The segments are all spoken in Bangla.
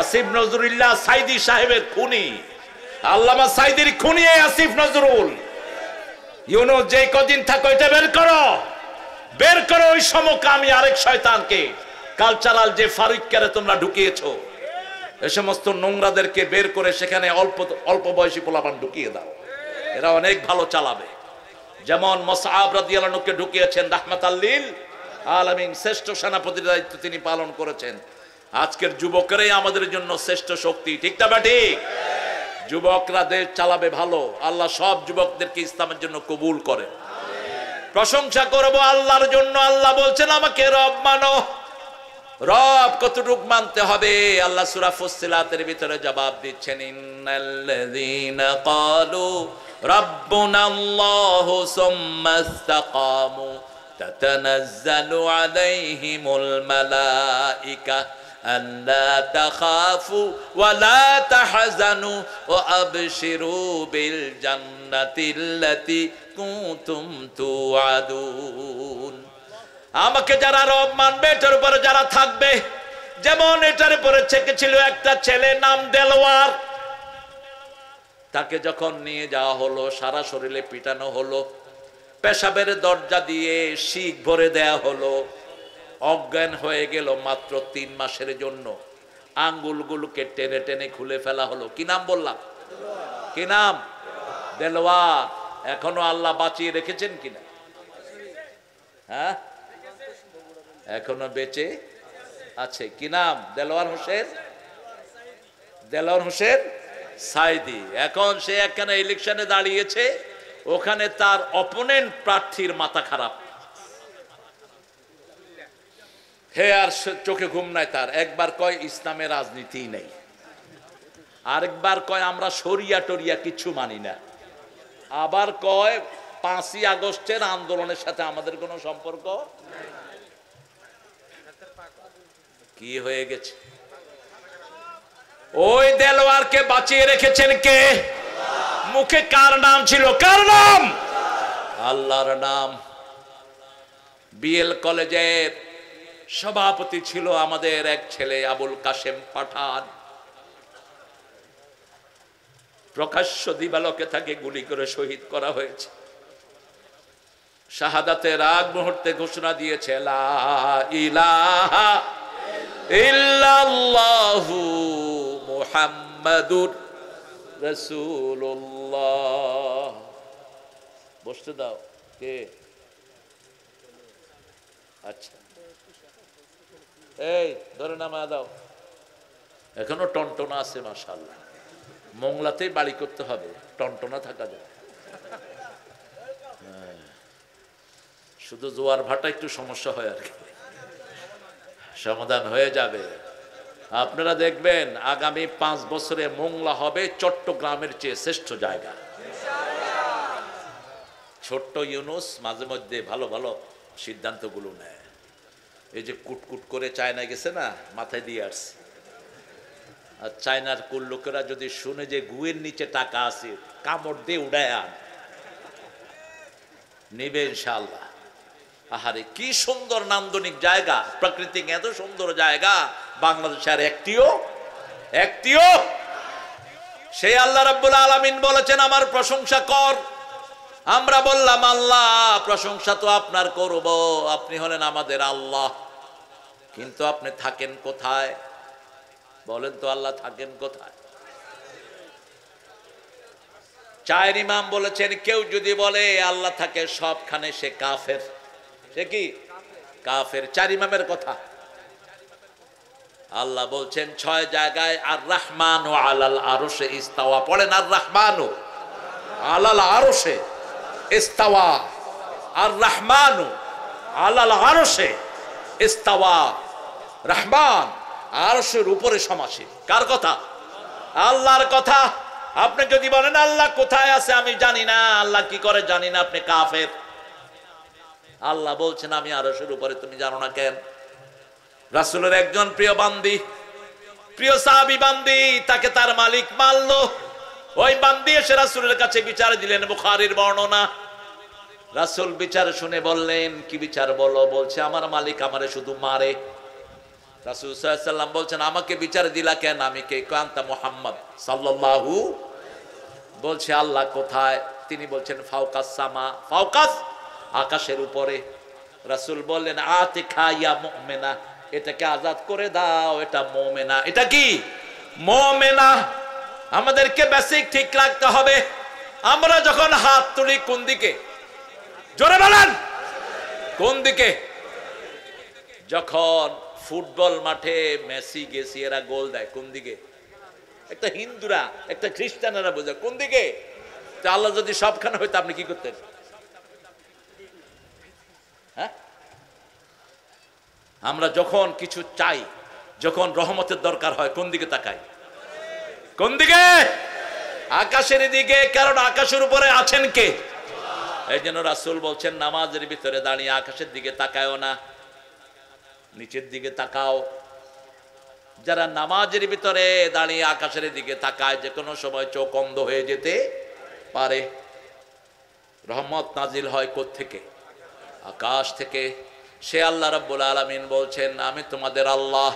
আসিফ নজরুল্লাহ সাইদি সাহেবের খুনি, আল্লামা সাইদির খুনি আসিফ নজরুল। ইউনুস যে কদিন থাকো এটা বের করো, বের করো ওই সমকামী আরেক শয়তানকে। কালচারাল যে ফারুককে তোমরা ঢুকিয়েছো, এই সমস্ত নোংরাদেরকে বের করে সেখানে অল্প বয়সী পোলাপান ঢুকিয়ে দাও, এরা অনেক ভালো চালাবে। যেমন মুসআব রাদিয়াল্লাহু আনহুকে ঢুকিয়েছেন রাহমাতাল লিল আলামিন, শ্রেষ্ঠ সেনাপতির দায়িত্ব তিনি পালন করেছেন। আজকের যুবকরাই আমাদের জন্য শ্রেষ্ঠ শক্তি, ঠিক না ঠিক? যুবকরা দেশ চালাবে ভালো, আল্লাহ সব যুবকদেরকে ইসলামের জন্য কবুল করে। প্রশংসা করব আল্লাহর জন্য। আল্লাহ বলছেন আমাকে রব মানো। রব কতটুক মানতে হবে? আল্লাহ সূরা ফুসসিলাতের ভিতরে জবাব দিচ্ছেন, ইন্নাল্লাযীনা ক্বালু রাব্বুনাল্লাহু সুম্মা ইসতাকামু তাতানাজ্জালু আলাইহিমুল মালাইকা আল্লা তাখাফু ওয়া লা তাহজানু ওয়া আবশিরু বিল জান্নাতিল্লাতী কুনতুম তুআদুন। আমাকে যারা রব মানবে, এটার উপরে যারা থাকবে, যেমন এটার উপরে ছিল একটা ছেলে নাম দেলোয়ার, তাকে যখন নিয়ে যাওয়া হলো, সারা শরীরে পিটানো হলো, পেশাবের দরজা দিয়ে শিক ভরে দেয়া হলো, অজ্ঞান হয়ে গেল মাত্র 3 মাসের জন্য। আঙ্গুলগুলোকে টেনে টেনে খুলে ফেলা হলো। কি নাম বললাম? কি নাম? দেলোয়ার। এখনো আল্লাহ বাঁচিয়ে রেখেছেন কিনা? হ্যাঁ, এখনো বেঁচে আছে। কি নাম? দেলোয়ার হোসেন, দেলোয়ার হোসেন সাইদি। এখন সে একখানে ইলেকশনে দাঁড়িয়েছে, ওখানে তার অপোনেন্ট প্রার্থীর মাথা খারাপ, হে আর চোখে ঘুম নাই তার। একবার কয় ইসলামের রাজনীতি নেই, আরেকবার কয় আমরা শরিয়া টরিয়া কিছু মানি না, আবার কয় 5ই আগস্টের আন্দোলনের সাথে আমাদের কোনো সম্পর্ক। কি হয়ে গেছে? ওই দেলোয়ারকে বাঁচিয়ে রেখেছেন কে? মুখে কার নাম ছিল? কার নাম? আল্লাহর নাম। বিএল কলেজের সভাপতি ছিল আমাদের এক ছেলে আবুল কাশেম পাঠান। প্রকাশ্য দিবালোকে তাকে গুলি করে শহীদ করা হয়েছে। শাহাদাতের আগ মুহূর্তে ঘোষণা দিয়েছে, লা ইলাহা ইল্লাল্লাহু মুহাম্মাদুর রাসূলুল্লাহ। বসতে দাও। কে? আচ্ছা, এই ধরে নামা দাও। এখনো টনটনা আছে মাশাআল্লাহ। মোংলাতেই বাড়ি করতে হবে, টনটনা থাকা যায়। শুধু জোয়ার ভাটা একটু সমস্যা হয় আর কি, সমাধান হয়ে যাবে। আপনারা দেখবেন আগামী 5 বছরে মোংলা হবে চট্টগ্রামের চেয়ে শ্রেষ্ঠ জায়গা। ছোট্ট ইউনুস মাঝে মধ্যে ভালো ভালো সিদ্ধান্তগুলো নেয়। এই যে কুটকুট করে চায়নায় গেছে না, মাথায় দিয়ে আসছে। আর চায়নার কুল লোকেরা যদি শুনে যে গুয়ের নিচে টাকা আছে, কামড় দিয়ে উড়ায় আন নিবে ইনশাআল্লাহ। আহারে কি সুন্দর নান্দনিক জায়গা, প্রাকৃতিক এত সুন্দর জায়গা বাংলাদেশের একটিও। সেই আল্লাহ রাব্বুল আলামিন বলেছেন আমার প্রশংসা কর। আমরা বললাম আল্লাহ প্রশংসা তো আপনার করব, আপনি হলেন আমাদের আল্লাহ, কিন্তু আপনি থাকেন কোথায়? বলেন তো আল্লাহ থাকেন কোথায়? 4 ইমাম বলেছেন কেউ যদি বলে আল্লাহ থাকে সবখানে সে কাফের। সে কি? কাফের। 4 ইমামের কথা। আল্লাহ বলছেন 6 জায়গায় আর রহমানু আলাল আরশে ইস্তাওয়া। পড়েন আর রহমানু আলাল আরশে ইস্তাওয়া, আর রহমানু আলাল আরশে ইস্তাওয়া। রহমান আরশের উপরে সমাসীন। কার কথা? আল্লাহর কথা। আপনি যদি বলেন আল্লাহ কোথায় আছে আমি জানি না, আল্লাহ কি করে জানি না, আপনি কাফের। আল্লাহ বলছেন আমি আরশের উপরে, তুমি জানো না কেন? রাসূলের একজন প্রিয় বান্দি, প্রিয় সাহাবী বান্দি, তাকে তার মালিক মারলো। ওই বান্দি এসে রাসূলের কাছে বিচার দিলেন, বুখারীর বর্ণনা। রাসূল বিচার শুনে বললেন কি বিচার বলো? বলছে আমার মালিক আমারে শুধু মারে, রাসূল সাল্লাল্লাহু আলাইহি ওয়াসাল্লাম বলছেন, আমাকে বিচার দিলা কেন? আমি কে? আনতা মুহাম্মদ সাল্লাল্লাহু। বলছে আল্লাহ কোথায়? তিনি বলছেন ফাওকাস সামা, ফাওকাস আকাশের উপরে। রাসূল বললেন আতিকা ইয়া মুমিনা, এটাকে আজাদ করে দাও, এটা মুমিনা। এটা কি? মুমিনা। আমাদেরকে বেসিক ঠিক রাখতে হবে। আমরা যখন হাত তুলি কোন দিকে? জোরে বলেন, কোন দিকে? যখন ফুটবল মাঠে মেসি গেছি এরা গোল দেয় কোন দিকে? একটা হিন্দুরা একটা খ্রিস্টানেরা বোঝে কোন দিকে? তো আল্লাহ যদি সবখানে হইতো আপনি কি করতেন? হ্যাঁ, আমরা যখন কিছু চাই, যখন রহমতের দরকার হয় কোন দিকে তাকাই? কোন দিকে? আকাশের দিকে। কারণ আকাশের উপরে আছেন কে? এই জন্য রাসূল বলছেন নামাজের ভিতরে দাঁড়িয়ে আকাশের দিকে তাকায়ও না, নিচের দিকে তাকাও। যারা নামাজের ভিতরে দাঁড়িয়ে আকাশের দিকে তাকায় যে কোনো সময় চোখ অন্ধ হয়ে যেতে পারে। রহমত নাজিল হয় কোত্থেকে? আকাশ থেকে। সে আল্লাহ রাব্বুল আলামিন বলছেন আমি তোমাদের আল্লাহ,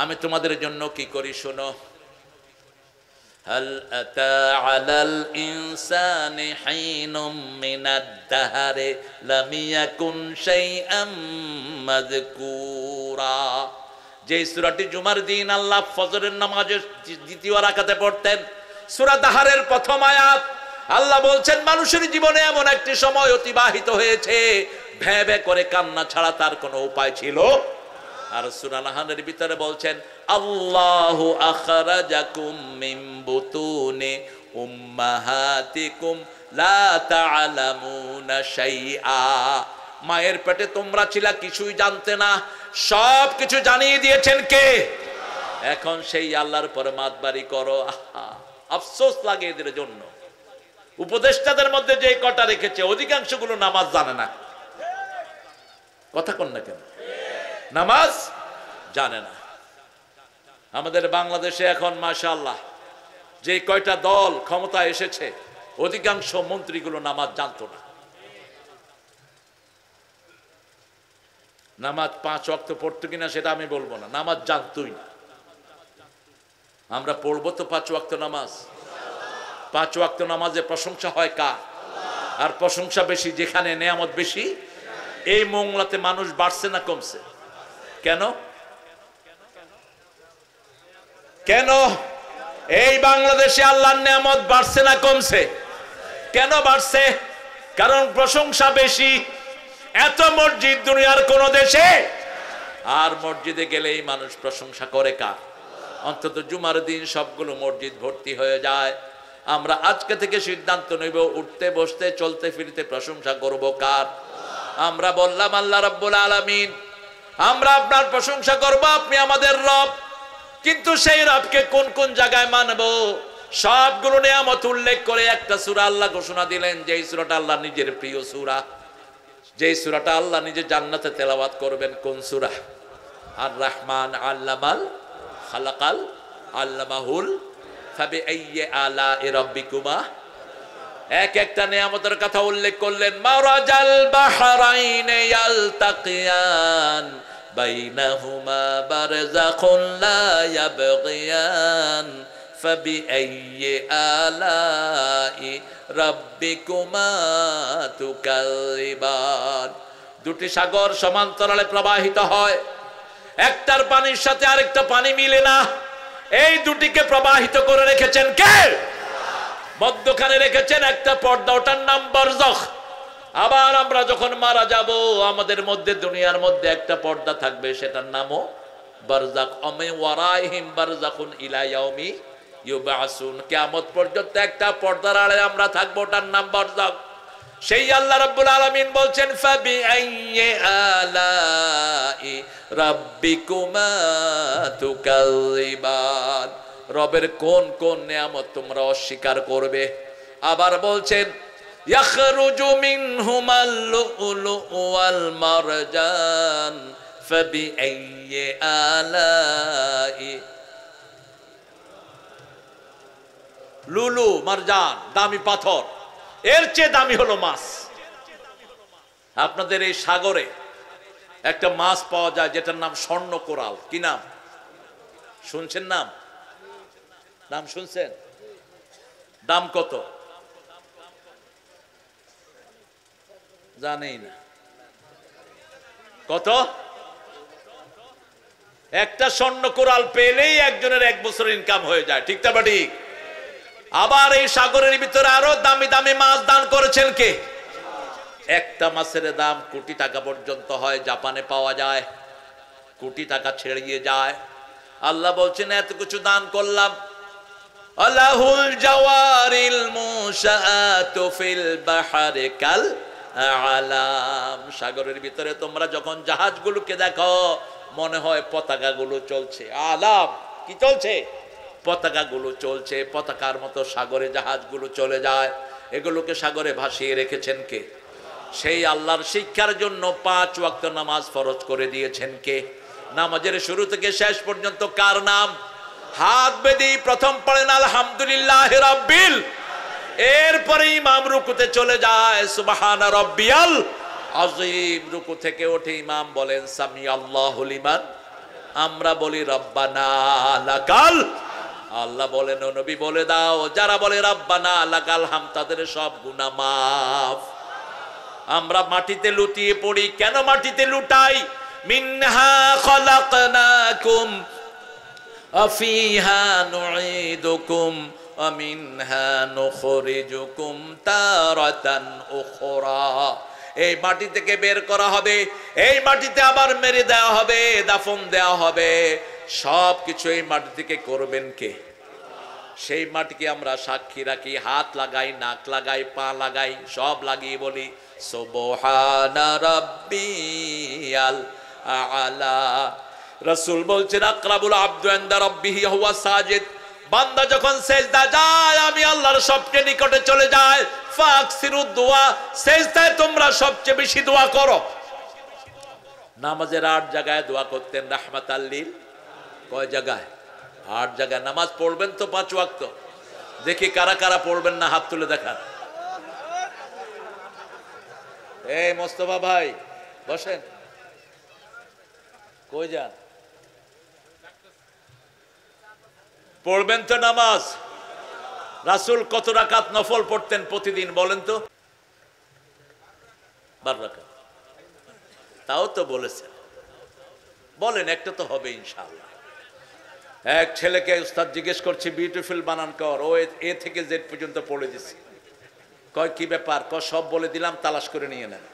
আমি তোমাদের জন্য কি করি শোনো। হাল আতা আলাল ইনসানি হাইনুম মিনাদ দাহরি লাম ইয়াকুন শাইআম মাযকুরা। যে সূরাটি জুমার দিন আল্লাহ ফজরের নামাজের দ্বিতীয় রাকাতে পড়তেন, সূরা দাহরের প্রথম আয়াত। আল্লাহ বলছেন মানুষের জীবনে এমন একটি সময় অতিবাহিত হয়েছে ভ্যাঁ ভ্যাঁ করে কান্না ছাড়া তার কোনো উপায় ছিল। আর সূরা নাহলের ভিতরে বলছেন আল্লাহু আখরাজাকুম মিন বুতুনি উম্মাহাতিকুম লা তা'লামুনা শাইআ। মায়ের পেটে তোমরা ছিলা, কিছুই জানতে না, সব কিছু জানিয়ে দিয়েছেন কে? এখন সেই আল্লাহর পরে মাতবাড়ি করো। আফসোস লাগে এদের জন্য। উপদেষ্টাদের মধ্যে যে কটা রেখেছে অধিকাংশ গুলো নামাজ জানে না। কথা কন না কেন? নামাজ জানে না। আমাদের বাংলাদেশে এখন মাশাআল্লাহ যে কয়টা দল ক্ষমতা এসেছে অধিকাংশ মন্ত্রীগুলো নামাজ জানতো না। নামাজ 5 ওয়াক্ত পড়তো কিনা সেটা আমি বলবো না, নামাজ জানতোই না। আমরা পড়বো তো 5 ওয়াক্ত নামাজ। 5 ওয়াক্ত নামাজে প্রশংসা হয় কার? আর প্রশংসা বেশি যেখানে নেয়ামত বেশি। এই মংলাতে মানুষ বাড়ছে না কমছে? কেন? কেন এই বাংলাদেশে আল্লাহর নেয়ামত বাড়ছে না কমছে? কেন বাড়ছে? কারণ প্রশংসা বেশি। এত মসজিদ দুনিয়ার কোন দেশে, আর মসজিদে গেলেই মানুষ প্রশংসা করে কার? অন্তত জুমার দিন সবগুলো মসজিদ ভর্তি হয়ে যায়। আমরা আজকে থেকে সিদ্ধান্ত নেব উঠতে বসতে চলতে ফিরতে প্রশংসা করব কার? আমরা বললাম আল্লাহ রাব্বুল আলামিন, আমরা আপনার প্রশংসা করব, আপনি আমাদের রব। কিন্তু সেই রবকে কোন কোন জায়গায় মানব? সবগুলো নিয়ামত উল্লেখ করে একটা সূরা আল্লাহ ঘোষণা দিলেন, যেই সূরাটা আল্লাহ নিজের প্রিয় সূরা, যেই সূরাটা আল্লাহ নিজে জান্নাতে তেলাওয়াত করবেন। কোন সূরা? আর রহমান আল্লামাল খালাকাল আল্লামাহুল ফাবিআইয়ি আলা'i রাব্বিকুমা। এক একটা নিয়ামতের কথা উল্লেখ করলেন। মারাজাল বাহরাইনে ইয়ালতাকিয়ান বাইনাহুমা বারযাখুন লা ইয়াবগিয়ান ফাবিআইয়ি আলা'i রাব্বিকুমা তুকাযিবান। দুটি সাগর সমান্তরালে প্রবাহিত হয়, একটার পানির সাথে আরেকটা পানি মিলে না। এই দুটিকে প্রবাহিত করে রেখেছেন কে? মধ্যখানে রেখেছেন একটা পর্দা, ওটার নাম বারজাখ। আবার আমরা যখন মারা যাব আমাদের মধ্যে দুনিয়ার মধ্যে একটা পর্দা থাকবে, সেটার নামও বারজাখ। অমে ওয়ারাইহিম বারজাখুন ইলা ইয়াউমি ইউবাসুন। কিয়ামত পর্যন্ত একটা পর্দার আড়ে আমরা থাকবো, ওটার নাম বারজাখ। সেই আল্লাহ রাব্বুল আলামিন বলছেন ফাবিআইয়ি আলা'i রাব্বিকুমা তুকাযিবান। রবের কোন কোন নিয়ামত তোমরা অস্বীকার করবে? আবার বলছেন ইয়াখরুজু মিনহুমাল লু'লু'ু ওয়াল মারজান ফাবিআইয়ি আলা'i। লুলু মারজান দামি পাথর, এর চেয়ে দামি হলো মাছ। আপনাদের এই সাগরে একটা মাছ পাওয়া যায় যেটার নাম স্বর্ণ কোরাল। কি নাম শুনছেন? নাম শুনছেন? দাম কত জানেই না। কত? একটা স্বর্ণ কোরাল পেলেই একজনের 1 বছরের ইনকাম হয়ে যায়। ঠিক না ঠিক? আবার এই সাগরের ভিতরে আরো দামি দামি মাছ দান করেছেন কে? একটা মাছের দাম কোটি টাকা পর্যন্ত হয়, জাপানে পাওয়া যায়, কোটি টাকা ছেড়িয়ে যায়। আল্লাহ বলছেন এত কিছু দান করলাম। আলাহুল জাওয়ারিল মুশাআতু ফিল বাহরি কাল আলাম। সাগরের ভিতরে তোমরা যখন জাহাজগুলোকে দেখো মনে হয় পতাকাগুলো চলছে। আলাম কি চলছে? পতাকাগুলো চলছে। পতাকার মতো সাগরে জাহাজগুলো চলে যায়। এগুলোকে সাগরে ভাসিয়ে রেখেছেন কে? সেই আল্লাহর শিক্ষার জন্য 5 ওয়াক্ত নামাজ ফরজ করে দিয়েছেন কে? নামাজের শুরু থেকে শেষ পর্যন্ত কার নাম? হাত বেঁধে প্রথম পড়েন আলহামদুলিল্লাহ রাব্বিল, এরপরে ইমাম রুকুতে চলে যায় সুবহান রাব্বিয়াল আযীম। রুকু থেকে উঠে ইমাম বলেন সামি আল্লাহু লিমান, আমরা বলি রব্বানা লাকাল। আল্লাহ বলেন ও নবী বলে দাও যারা বলে রব্বানা লাকাল হাম তাদের সব গুনাহ মাফ। আমরা মাটিতে লুটিয়ে পড়ি। কেন মাটিতে লুটাই? মিনহা খলাকনাকুম আফিহা নুঈদুকুম ওয়া মিনহা নুখরিজুকুম তারাতান উখরা। এই মাটি থেকে বের করা হবে, এই মাটিতে আবার মেরে দেওয়া হবে, দাফন দেওয়া হবে। সব কিছু এই মাটি থেকে করবেন কে? সেই মাটিকে আমরা সাক্ষী রাখি, হাত লাগাই, নাক লাগাই, পা লাগাই, সব লাগিয়ে বলি সুবহানা রাব্বিয়াল আলা। রাসূল বলছেন আকরাবুল আবদু ইনদা রাব্বিহি হুয়া সাজিদ। বান্দা যখন সেজদা যায় আমি আল্লাহর সবচেয়ে নিকটে চলে যায়। ফাকসিরুদ দুআ, সেজদায় তোমরা সবচেয়ে বেশি দোয়া করো। নামাজের 8 জায়গায় দোয়া করতেন রাহমাতাল লিল। কয় জায়গায়? 8 জায়গায়। নামাজ পড়বেন তো 5 ওয়াক্ত। দেখি কারা কারা পড়বেন না হাত তুলে দেখান। এই মোস্তফা ভাই বসেন, কই যান? পড়বেন তো নামাজ? রাসূল কত রাকাত নফল পড়তেন প্রতিদিন বলেন তো? 12 রাকাত। তাও তো বলেছেন, বলেন একটা তো হবে ইনশাআল্লাহ। এক ছেলেকে উস্তাদ জিজ্ঞেস করছে বিউটিফুল বানান কর, ও এ থেকে জেড পর্যন্ত পড়ে দিছে। কয় কি ব্যাপার? কয় সব বলে দিলাম, তালাশ করে নিয়ে নেন।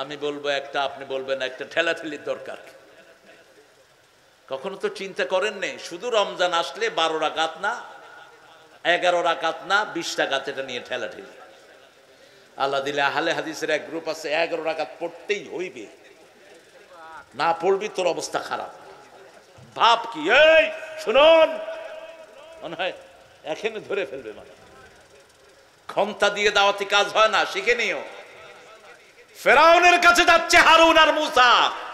আমি বলবো একটা, আপনি বলবেন একটা, ঠেলাঠেলির দরকার। কখনো তো চিন্তা করেন নেই শুধু রমজান আসলে 12 রাকাত না, 11 রাকাত না, 20 রাকাত, এটা নিয়ে ঠেলাঠেলি। আল্লাহ দিলে আহলে হাদিসের এক গ্রুপ আছে 11 রাকাত পড়তেই হইবে, না পড়বি তোর অবস্থা খারাপ। ভাব কি? এই শুনুন, মনে হয় এখানে ধরে ফেলবে। মানে ক্ষমতা দিয়ে দাওয়াতি কাজ হয় না, শিখে নিও। ফেরাউনের কাছে যাচ্ছে হারুন আর মুসা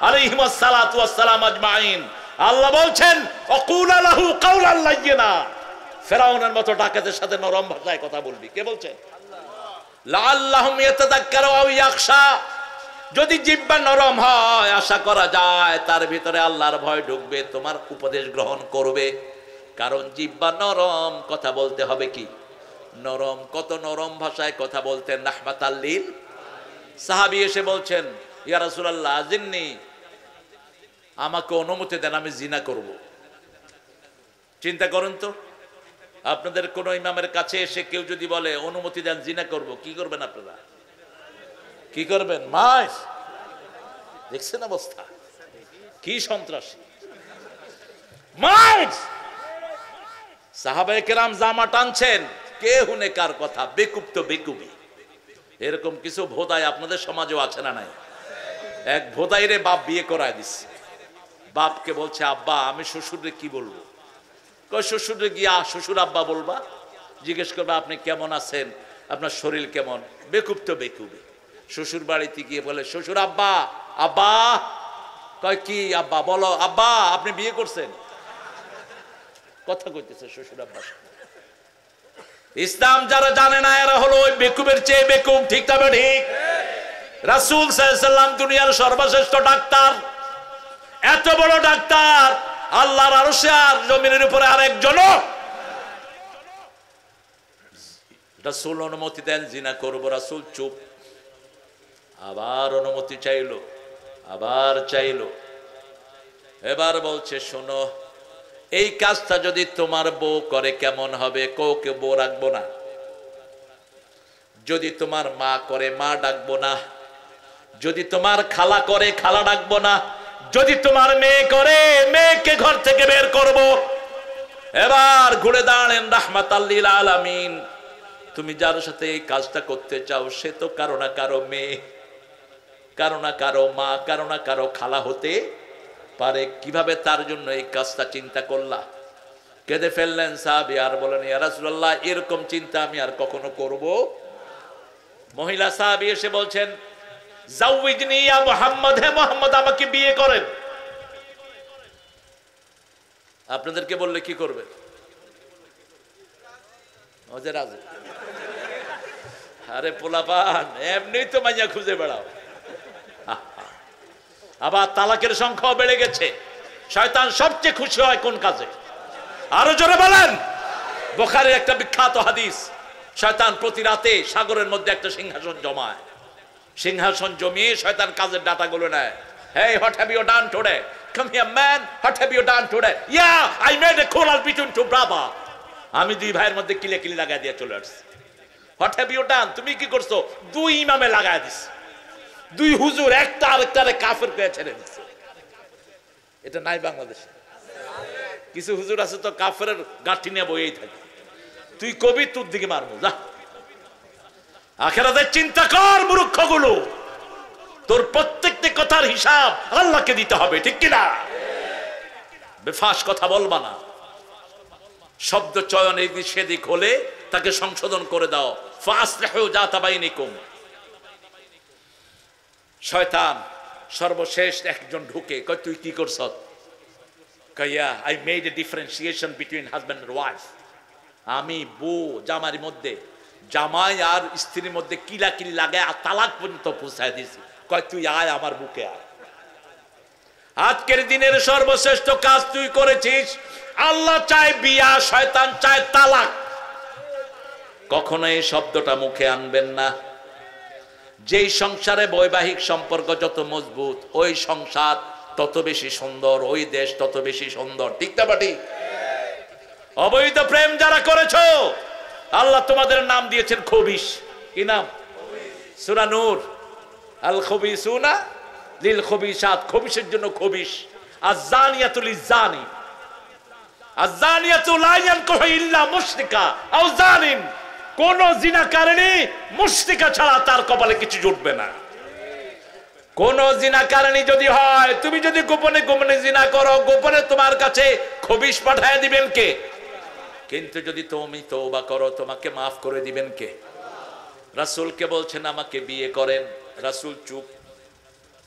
আলাইহিমুস সালাতু ওয়াস সালাম আজমাইন। আল্লাহ বলছেন অকুলা লাহু কাওলান লাইয়িনা। ফেরাউনের মতো ডাকাতের সাথে নরম ভাষায় কথা বলবি। কে বলছেন? লাআল্লাহুম ইয়াতাযাক্কারু আও ইয়াখশা। যদি জিহ্বা নরম হয় আশা করা যায় তার ভিতরে আল্লাহর ভয় ঢুকবে, তোমার উপদেশ গ্রহণ করবে। কারণ জিহ্বা নরম, কথা বলতে হবে কি নরম। কত নরম ভাষায় কথা বলতেন রাহমাতাল লিল। সাহাবী এসে বলছেন ইয়া রাসূলুল্লাহ আজিন্নি, আমাকে অনুমতি দেন আমি জিনা করব। চিন্তা করুন তো, আপনাদের কোন ইমামের কাছে এসে কেউ যদি বলে অনুমতি দেন জিনা করব, কি করবেন আপনারা? কি করবেন? মাস দেখছেন অবস্থা কি সন্ত্রাসী মাস। সাহাবায়ে কেরাম জামা টানছেন, কে হুনে কার কথা, বেকুব তো বেকুবি। এরকম কিছু ভোদাই আপনাদের সমাজেও আছে না নাই? এক ভোদাইরে বাপ বিয়ে করায় দিচ্ছে। বাপকে বলছে আব্বা আমি শ্বশুরে কি বলবো? কয় শ্বশুরে গিয়া শ্বশুর আব্বা বলবা। জিজ্ঞেস করবে আপনি কেমন আছেন, আপনার শরীর কেমন। বেকুব তো বেকুবি। শ্বশুর বাড়িতে গিয়ে বলে শ্বশুর আব্বা। আব্বা কয় কি আব্বা? বলো আব্বা আপনি বিয়ে করছেন। কথা কইতেছে শ্বশুর আব্বা। ইসলাম যারা জানে না এরা হলো ওই বেকুবের চেয়ে বেকুব। ঠিক তবে ঠিক। রাসূল সাল্লাল্লাহু আলাইহি ওয়াসাল্লাম দুনিয়ার সর্বশ্রেষ্ঠ ডাক্তার, এত বড় ডাক্তার, আল্লাহর আরশে আর জমিনের উপরে আরেকজনও। রাসূল অনুমতি দেন জিনা করব, রাসূল চুপ। আবার অনুমতি চাইলো, আবার চাইলো। এবার বলছে শোনো, এই কাজটা যদি তোমার বউ করে কেমন হবে? কাউকে বউ রাখবো না। যদি তোমার মা করে মা ডাকবো না। যদি তোমার খালা করে খালা ডাকবো না। যদি তোমার মেয়ে করে মেয়েকে ঘর থেকে বের করব। এবার ঘুরে দাঁড়ালেন রাহমাতাল লিল আলামিন। তুমি যার সাথে এই কাজটা করতে চাও সে তো কারো না কারো মেয়ে, কারো না কারো মা, কারো না কারো খালা হতে পারে। কিভাবে তার জন্য এই কাজটা চিন্তা করলা? কেঁদে ফেললেন সাহাবী, আর বলেন ইয়া রাসূলুল্লাহ, এরকম চিন্তা আমি আর কখনো করব। মহিলা সাহাবী এসে বলছেন জাওয়িজনি ইয়া মুহাম্মদ, হে মুহাম্মদ আমাকে বিয়ে করেন। আপনাদেরকে বললে কি করবেন? ওজে রাজি। আরে পোলাপান, এমনি তো মাইয়া খুঁজে বেড়াও। আবার তালাকের সংখ্যাও বেড়ে গেছে। শয়তান সবচেয়ে খুশি হয় কোন কাজে? আরো জোরে বলেন। বুখারীর একটা বিখ্যাত হাদিস, শয়তান প্রতি রাতে সাগরের মধ্যে একটা সিংহাসন জমায়। সিংহাসন জমিয়ে শয়তান কাজের ডাটাগুলো নেয়। Hey, what have you done today? Come here, man. What have you done today? Yeah, I made a quarrel between two brothers. আমি দুই ভাইয়ের মধ্যে কিলে কিলে লাগাই দিয়ে চলে আসছি। What have you done? তুমি কি করছো? দুই ইমামে লাগাই দিস। দুই হুজুর একটা আরেকটারে কাফের করে ছেড়ে দিচ্ছে। এটা নাই বাংলাদেশে। কিছু হুজুর আছে তো কাফের গাঁঠি নিয়ে বইয়েই থাকে। তুই কবি, তোর দিকে মারবো, যা। আখিরাতের চিন্তা কর মূর্খগুলো। তোর প্রত্যেকটি কথার হিসাব আল্লাহকে দিতে হবে, ঠিক কিনা? বেফাস কথা বলবা না। শব্দ চয়ন এদিক সেদিক হলে তাকে সংশোধন করে দাও। ফাসলিহু যাতা বাইনিকুম। শয়তান সর্বশেষ একজন ঢুকে কয় তুই কি করছ? কইয়া I made a differentiation between husband and wife. আমি বউ জামাইয়ের মধ্যে, জামাই আর স্ত্রীর মধ্যে কিলাকিলি লাগায় আর তালাক পর্যন্ত পৌঁছায় দিয়েছি। কয় তুই আয় আমার বুকে আয়। আজকের দিনের সর্বশ্রেষ্ঠ কাজ তুই করেছিস। আল্লাহ চায় বিয়া, শয়তান চায় তালাক। কখনো এই শব্দটা মুখে আনবেন না। যেই সংসারে বৈবাহিক সম্পর্ক যত মজবুত, ওই সংসার তত বেশি সুন্দর, ওই দেশ তত বেশি সুন্দর, ঠিক না বাটি? অবৈধ প্রেম যারা করেছো, আল্লাহ তোমাদের নাম দিয়েছেন খবিশ। কি নাম? সূরা নূর, আল খবিসুনা লিল খবিসাত, খবিশের জন্য খবিশ। আয-যানিয়াতু লিয-যানি, আয-যানিয়াতু লা ইয়ানকিহু ইল্লা মুশরিকা আও যানিন। কোন জিনাকারিনী মুশরিকা ছাড়া তার কপালে কিছু জুটবে না। কোন জিনাকারিনী যদি হয়, তুমি যদি গোপনে গোপনে জিনা করো, গোপনে তোমার কাছে খবিশ পাঠায় দিবেন কে? কিন্তু যদি তুমি তওবা করো, তোমাকে মাফ করে দিবেন কে? রাসূলকে বলছেন আমাকে বিয়ে করেন, রাসূল চুপ।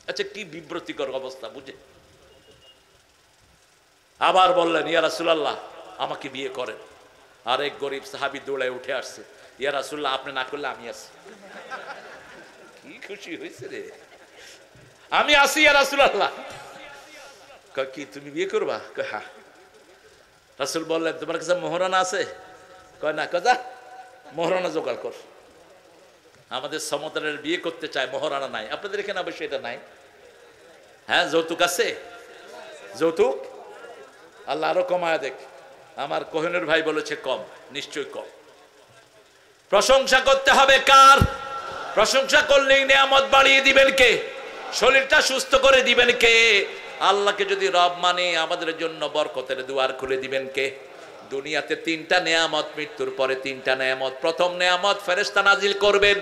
আচ্ছা, কি বিব্রতিকর অবস্থা বুঝে। আবার বললেন ইয়া রাসূলুল্লাহ আমাকে বিয়ে করেন। আরেক গরিব সাহাবী দৌড়ে উঠে আসছে, ইয়া রাসূলুল্লাহ আপনি না করলে আমি আছি। কি খুশি হয়েছে রে, আমি আছি ইয়া রাসূলুল্লাহ। কয় কি তুমি বিয়ে করবা? কয় হ্যাঁ। রাসূল বললেন তোমার কাছে মোহরানা আছে? কয় না। কয় যা মোহরানা জোগাড় কর। আমাদের সমতলের বিয়ে করতে চায়, মোহরানা নাই। আপনাদের এখানে অবশ্যই এটা নাই। হ্যাঁ, যৌতুক আছে? যৌতুক আল্লাহ আরো কমায় দেখ। আমার কোহিনুর ভাই বলেছে কম, নিশ্চয় কম। প্রশংসা করতে হবে কার? প্রশংসা করলেই নিয়ামত বাড়িয়ে দিবেন কে? শরীরটা সুস্থ করে দিবেন কে? আল্লাহকে যদি রব মানে আমাদের জন্য বরকতের দুয়ার খুলে দিবেন কে? দুনিয়াতে তিনটা নেয়ামত, মৃত্যুর পরে তিনটা নেয়ামত। প্রথম নেয়ামত ফেরেশতা নাজিল করবেন।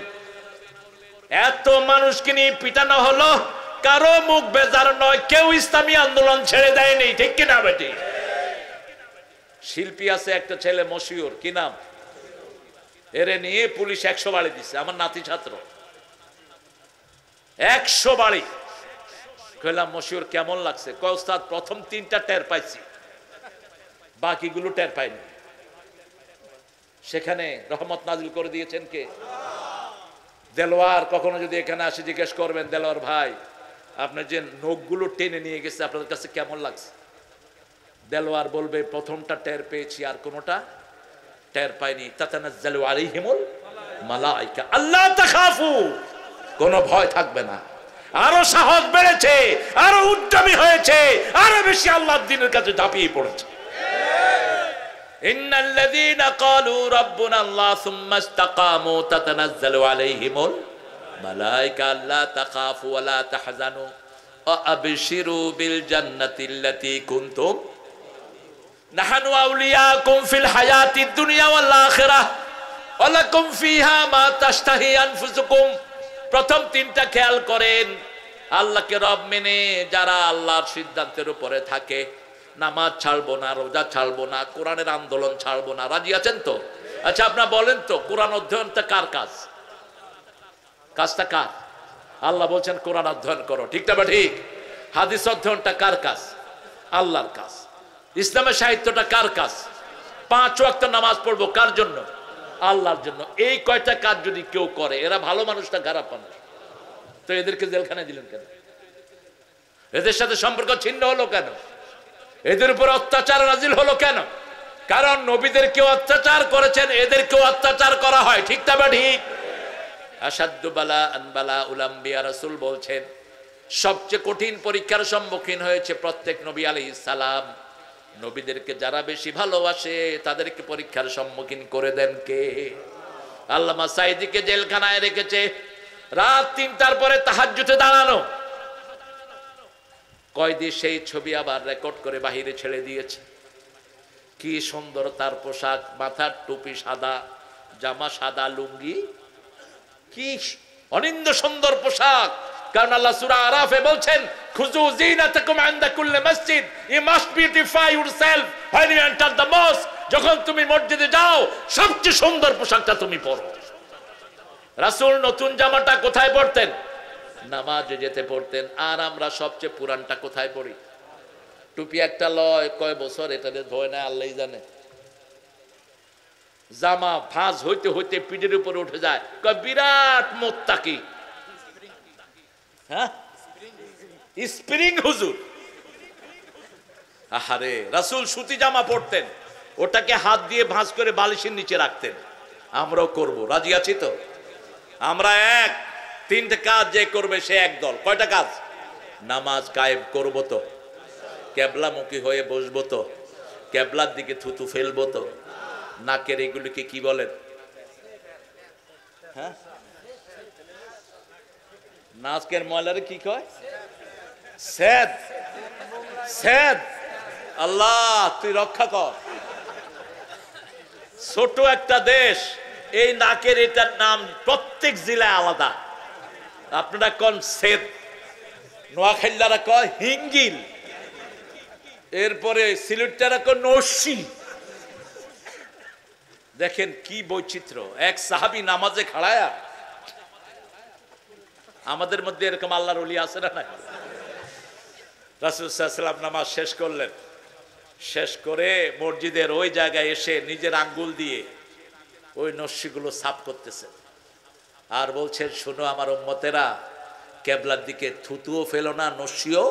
এত মানুষকে নিয়ে পিটানো হলো, কারো মুখ বেজার নয়, কেউ ইসলামী আন্দোলন ছেড়ে দেয়নি, ঠিক কিনা বেটি? শিল্পী আছে একটা ছেলে মশিউর, কি নাম? এরে নিয়ে পুলিশ 100 বাড়ি দিছে। আমার নাতি ছাত্র 100 বাড়ি। কইলাম মশিউর কেমন লাগছে? কয় ওস্তাদ প্রথম 3টা টের পাইছি, বাকিগুলো টের পাইনি। সেখানে রহমত নাজিল করে দিয়েছেন কে? দেলোয়ার কখনো যদি এখানে আসে জিজ্ঞেস করবেন, দেলোয়ার ভাই আপনি যে নখগুলো টেনে নিয়ে গেছে আপনাদের কাছে কেমন লাগছে? দেলোয়ার বলবে প্রথমটা টের পেয়েছি, আর কোনোটা টের পাইনি। তাতানাজ্জালু আলাইহিমুল মালাইকা আল্লা তাখাফু, কোনো ভয় থাকবে না। আরো সাহস বেড়েছে, আরো উদ্যমী হয়েছে, আরো বেশি আল্লাহর দ্বীনের কাছে ঝাঁপিয়ে পড়েছে। ইন্নাল্লাযীনা ক্বালু রাব্বুনা আল্লাহ সুম্মা ইসতাকামু তাতানাজ্জালু আলাইহিমুল মালাইকা আল্লা তাখাফু ওয়া লা তাহজানু ওয়া আবশিরু বিল জান্নাতিল্লাতী কুনতুম নাহনু আউলিয়াকুম ফিল হায়াতিদ দুনিয়া ওয়াল আখিরাহ ওয়া লাকুম ফিহা মা তাশতাহি আনফুসুকুম। প্রথম তিনটা খেয়াল করেন, আল্লাহকে রব মেনে যারা আল্লাহর সিদ্ধান্তের উপরে থাকে, নামাজ ছাড়বো না, রোজা ছাড়বো না, কোরআনের আন্দোলন ছাড়বো না, রাজি আছেন তো? আচ্ছা আপনারা বলেন তো, কোরআন অধ্যয়নটা কার কাজ? কাজটা কার? আল্লাহ বলছেন কোরআন অধ্যয়ন করো, ঠিক না বা ঠিক? হাদিস অধ্যয়নটা কার কাজ? আল্লাহর কাজ। ইসলামের সাহিত্যটা কার কাজ? 5 ওয়াক্ত নামাজ পড়বো কার জন্য? আল্লাহর জন্য। এই কয়টা কাজ যদি কেউ করে, এরা ভালো মানুষ না খারাপ মানুষ? তো এদেরকে জেলখানায় দিলেন কেন? এদের সাথে সম্পর্ক ছিন্ন হলো কেন? এদের উপর অত্যাচার নাজিল হলো কেন? কারণ নবীদেরকেও অত্যাচার করেছেন, এদেরকেও অত্যাচার করা হয়, ঠিক না বা ঠিক? আসাদ্দু বালা আনবালা উলাম্বিয়া, রাসূল বলছেন সবচেয়ে কঠিন পরীক্ষার সম্মুখীন হয়েছে প্রত্যেক নবী আলাইহিস সালাম। নবীদেরকে যারা বেশি ভালোবাসে তাদেরকে পরীক্ষার সম্মুখীন করে দেন কে? আল্লামা সাঈদীকে জেলখানায় রেখেছে, রাত 3টার পরে তাহাজ্জুদে দাঁড়ানো। কয়েদি সেই ছবি আবার রেকর্ড করে বাহিরে ছেড়ে দিয়েছে। কি সুন্দর তার পোশাক, মাথার টুপি সাদা, জামা সাদা, লুঙ্গি, কি অনিন্দ সুন্দর পোশাক। কারণ আল্লাহ সূরা আরাফে বলছেন খুযু যিনাতাকুম ইনদা কুল্লি মসজিদ, you must beautify yourself when you enter the mosque। যখন তুমি মসজিদে যাও সবচেয়ে সুন্দর পোশাকটা তুমি পরো। রাসূল নতুন জামাটা কোথায় পরতেন? নামাজে যেতে পড়তেন। আর আমরা সবচেয়ে পুরানটা কোথায় পড়ি? টুপি একটা লয় কয় বছর, এটাতে ধোয় না আল্লাহই জানে। জামা ভাঁজ হইতে হইতে পিঠের উপরে উঠে যায়, কয় বিরাট মুত্তাকি। হ্যাঁ, স্প্রিং হুজুর। আহারে, রাসূল সুতি জামা পরতেন, ওটাকে হাত দিয়ে ভাঁজ করে বালিশের নিচে রাখতেন। আমরাও করব, রাজি আছি তো? আমরা 3টে কাজ যে করবে সে একদল। কয়টা কাজ? নামাজ কায়েম করব তো, কেবলামুখী হয়ে বসবো তো, কেবলার দিকে থুতু ফেলবো তো, নাকের এগুলিকে কি বলেন? হ্যাঁ, নাকের ময়লারে কি কয়? সেদ। সেদ। আল্লাহ তুই রক্ষা কর। ছোট একটা দেশ, এই নাকের এটার নাম প্রত্যেক জেলায় আলাদা। আপনারা কোন সেদ, নোয়াখালীরা কয় হিঙ্গিল, এরপরে সিলেটরা কয় নস্যি। দেখেন কি বৈচিত্র্য। এক সাহাবী নামাজে খাড়ায়া, আমাদের মধ্যে এরকম আল্লাহর ওলি আছে না? রাসূল সাল্লাল্লাহু আলাইহি ওয়াসাল্লাম নামাজ শেষ করলেন, শেষ করে মসজিদের ওই জায়গায় এসে নিজের আঙ্গুল দিয়ে ওই নস্যিগুলো সাফ করতেছেন আর বলছেন, শোনো আমার উম্মতেরা, কেবলার দিকে থুতুও ফেলো না, নস্যিও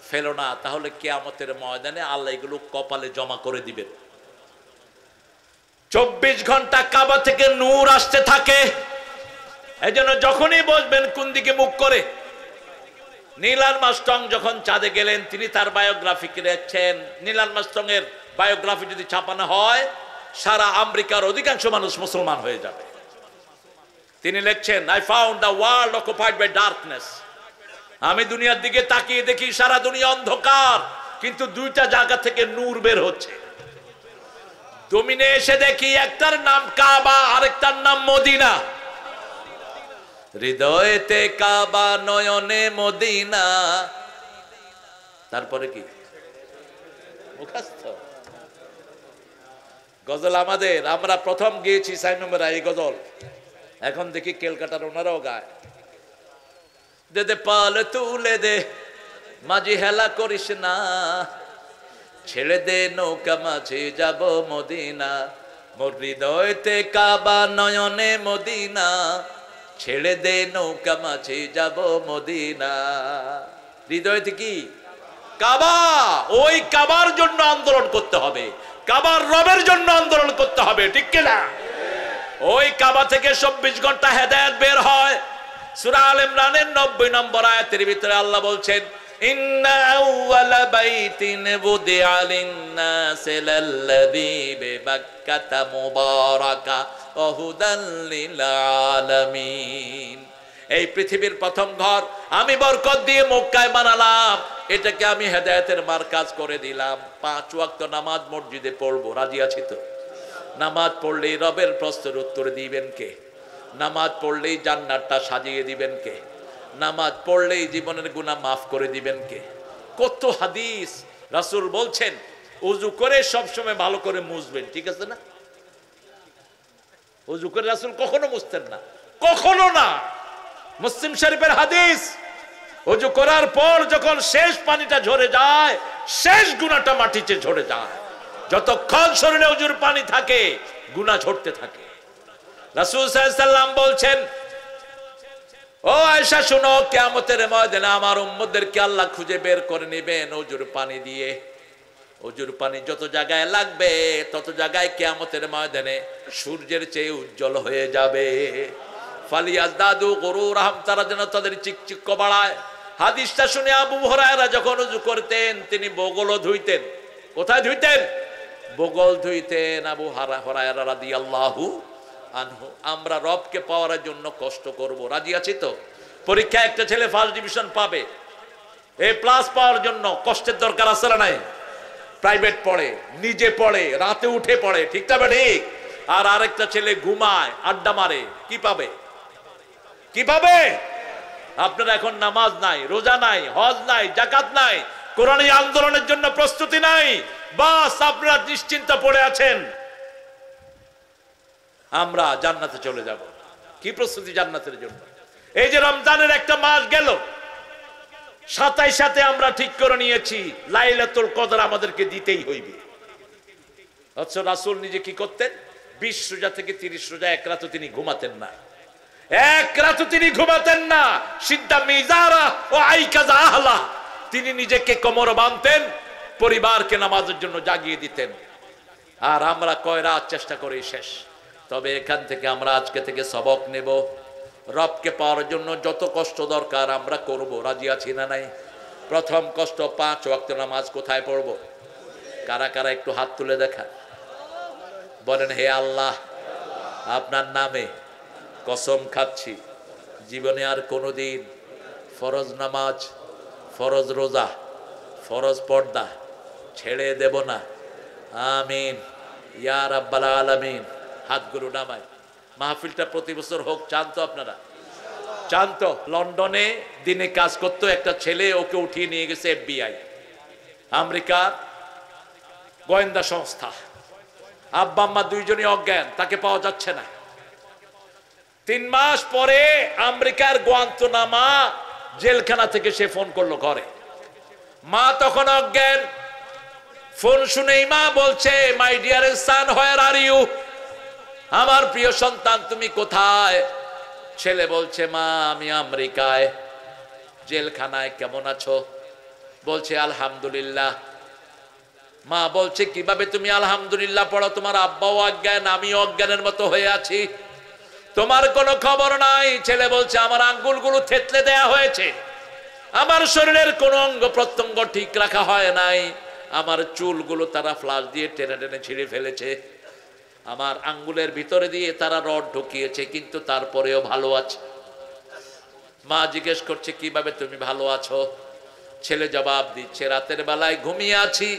ফেলো না, তাহলে কিয়ামতের ময়দানে আল্লাহ এগুলো কপালে জমা করে দিবেন। 24 ঘন্টা কাবা থেকে নূর আসতে থাকে। এই জন্য যখনই বসবেন কোন দিকে মুখ করে। নীল আর্মস্ট্রং যখন চাঁদে গেলেন, তিনি তার বায়োগ্রাফি লিখছেন। নীল আর্মস্ট্রং এর বায়োগ্রাফি যদি ছাপানো হয়, সারা আমেরিকার অধিকাংশ মানুষ মুসলমান হয়ে যাবে। তিনি লিখছেন, I found the world occupied by darkness. আমি দুনিয়ার দিকে তাকিয়ে দেখি সারা দুনিয়া অন্ধকার, কিন্তু 2টা জায়গা থেকে নূর বের হচ্ছে। জমিনে এসে দেখি একটার নাম কাবা, আরেকটার নাম মদিনা। হৃদয়েতে কাবা, নয়নে মদিনা। তারপরে কি মুখস্থ গজল আমাদের। আমরা প্রথম গিয়েছি 6 নম্বরে এই গজল, এখন দেখি ক্যালকাটার ওনারাও গায়। দে দে পাল তুলে দে, মাঝি হেলা করিস না, ছেড়ে দে নৌকা মাঝে যাব মদিনা। মোর হৃদয়তে কাবা, নয়নে মদিনা। ছেড়ে দে নৌকা মাঝে যাব মদিনা। হৃদয়তে কি কাবা, ওই কাবার জন্য আন্দোলন করতে হবে, কাবার রবের জন্য আন্দোলন করতে হবে, ঠিক কিনা? ওই কাবা থেকে 24 ঘন্টা হেদায়েত বের হয়। সূরা আল ইমরানের 90 নম্বর আয়াতের ভিতরে আল্লাহ বলছেন, ইন্না আউওয়ালা বাইতিন বুদিআ লিন-নাসি লাল্লাযী বিবাক্কাতা মুবারাকা ওয়া হুদাল লিল আলামিন। এই পৃথিবীর প্রথম ঘর আমি বরকত দিয়ে মক্কায় বানালাম, এটাকে আমি হেদায়েতের মার্কাজ করে দিলাম। 5 ওয়াক্ত নামাজ মসজিদে পড়বো, রাজি আছি তো? নামাজ পড়লেই রবের প্রশ্নের উত্তর দিবেন কে? নামাজ পড়লেই জান্নাতটা সাজিয়ে দিবেন কে? নামাজ পড়লেই জীবনের গুনাহ মাফ করে দিবেন কে? কত হাদিস। রাসূল বলছেন ওযু করে সব সময় ভালো করে মুছবেন, ঠিক আছে না? ওযু করে রাসূল কখনো মুছতেন না, কখনো না। মুসলিম শরীফের হাদিস, ওযু করার পর যখন শেষ পানিটা ঝরে যায়, শেষ গুনাহটা মাটিতে ঝরে যায়। যতক্ষণ শরীরে ওযুর পানি থাকে গুনাহ ঝরতে থাকে। রাসূল সাল্লাল্লাহু আলাইহি সাল্লাম বলছেন, ও আয়েশা শুনো, কিয়ামতের ময়দানে আমার উম্মতদেরকে আল্লাহ খুঁজে বের করে নেবেন ওযুর পানি দিয়ে। ওযুর পানি যত জায়গায় লাগবে তত জায়গায় কিয়ামতের ময়দানে সূর্যের চেয়ে উজ্জ্বল হয়ে যাবে। ফালিয়াজদাদু গুরুরহাম, তারা যেন তাদের চিকচিক্য বাড়ায়। হাদিসটা শুনে আবু হুরায়রা যখন ওযু করতেন তিনি বগলও ধুইতেন। কোথায় ধুইতেন? বগল ধুইতেন। আবু হুরায়রা রাদিয়াল্লাহু আনহু, আমরা রবকে পাওয়ার জন্য কষ্ট করব, রাজি আছি তো? পরীক্ষায় একটা ছেলে ফার্স্ট ডিভিশন পাবে, এ প্লাস পাওয়ার জন্য কষ্টের দরকার আছে না নাই? প্রাইভেট পড়ে, নিজে পড়ে, রাতে উঠে পড়ে, ঠিক না ঠিক? আর আরেকটা ছেলে ঘুমায়, আড্ডা মারে, কি পাবে? কি পাবে? আপনার এখন নামাজ নাই, রোজা নাই, হজ নাই, যাকাত নাই, কোরআনী আন্দোলনের জন্য প্রস্তুতি নাই, বাস আপনারা নিশ্চিন্ত পড়ে আছেন আমরা জান্নাতে চলে যাব। কি প্রস্তুতি জান্নাতের জন্য? এই যে রমজানের একটা মাস গেল, 27 আমরা ঠিক করে নিয়েছি লাইলাতুল কদর আমাদেরকে দিতেই হইবে। অথচ রাসূল নিজে কি করতেন? 20 রোজা থেকে 30 রোজা এক রাতও তিনি ঘুমাতেন না, এক রাতও তিনি ঘুমাতেন না। সিদ্দা মিজারা ও আইকাজা আহলা, তিনি নিজেকে কোমর বাঁধতেন, পরিবারকে নামাজের জন্য জাগিয়ে দিতেন। আর আমরা কয় রাত চেষ্টা করি শেষ। তবে এখান থেকে আমরা আজকে থেকে সবক নেব, রবকে পাওয়ার জন্য যত কষ্ট দরকার আমরা করব, রাজি আছি না নাই? প্রথম কষ্ট 5 ওয়াক্ত নামাজ কোথায় পড়ব? কারা কারা একটু হাত তুলে দেখা, বলেন, হে আল্লাহ, আপনার নামে কসম খাচ্ছি জীবনে আর কোনোদিন ফরজ নামাজ, ফরজ রোজা, ফরজ পর্দা ছেড়ে দেব না। আমিন ইয়া রাব্বাল আলামিন। হাতগুলো নামায়। মাহফিলটা প্রতি বছর হোক, চান তো আপনারা? চান তো? লন্ডনে দিনে কাজ করতো একটা ছেলে, ওকে উঠিয়ে নিয়ে গেছে FBI, আমেরিকার গোয়েন্দা সংস্থা। আব্বা আম্মা দুইজনই অজ্ঞান, তাকে পাওয়া যাচ্ছে না। 3 মাস পরে আমেরিকার গুয়ান্তানামো জেলখানা থেকে সে ফোন করলো ঘরে। মা তখন অজ্ঞান। ফোন শুনেই মা বলছে, my dear son, where are you? আমার প্রিয় সন্তান তুমি কোথায়? ছেলে বলছে, মা আমি আমেরিকায় জেলখানায়, কেমন আছো? বলছে আলহামদুলিল্লাহ। মা বলছে, কিভাবে তুমি আলহামদুলিল্লাহ পড়ো? তোমার আব্বাও অজ্ঞান, আমি অজ্ঞানের মতো হয়ে আছি, তোমার কোনো খবর নাই। ছেলে বলছে, আমার আঙ্গুলগুলো থেতলে দেয়া হয়েছে, আমার শরীরের কোনো অঙ্গ প্রত্যঙ্গ ঠিক রাখা হয় নাই, আমার চুলগুলো তারা ফ্লাশ দিয়ে টেনে টেনে ছিঁড়ে ফেলেছে, আমার আঙ্গুলের ভিতরে দিয়ে তারা রড ঢুকিয়েছে, কিন্তু তারপরেও ভালো আছে। মা জিজ্ঞেস করছে, কিভাবে তুমি ভালো আছো? ছেলে জবাব দিচ্ছে, রাতের বেলায় ঘুমিয়ে আছি,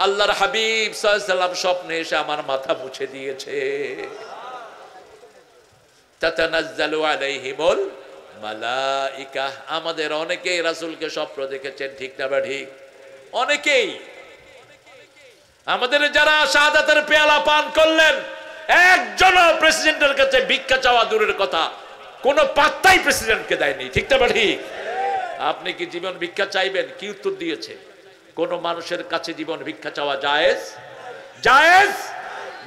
আল্লাহর হাবিব সাল্লাল্লাহু আলাইহি ওয়াসাল্লাম স্বপ্নে এসে আমার মাথা মুছে দিয়েছে। তাতানাজ্জালু আলাইহিমুল মালাইকা। আমাদের অনেকেই রাসূলকে স্বপ্ন দেখেছেন, ঠিক না বা ঠিক? অনেকেই। আমাদের যারা শাহাদাতের পেয়ালা পান করলেন, একজনও প্রেসিডেন্টের কাছে ভিক্ষা চাওয়া দূরের কথা, কোনো পাত্তাই প্রেসিডেন্টকে দেয়নি, ঠিক না বা ঠিক? আপনি কি জীবন ভিক্ষা চাইবেন? কি উত্তর দিয়েছে? কোন মানুষের কাছে জীবন ভিক্ষা চাওয়া জায়েজ? জায়েজ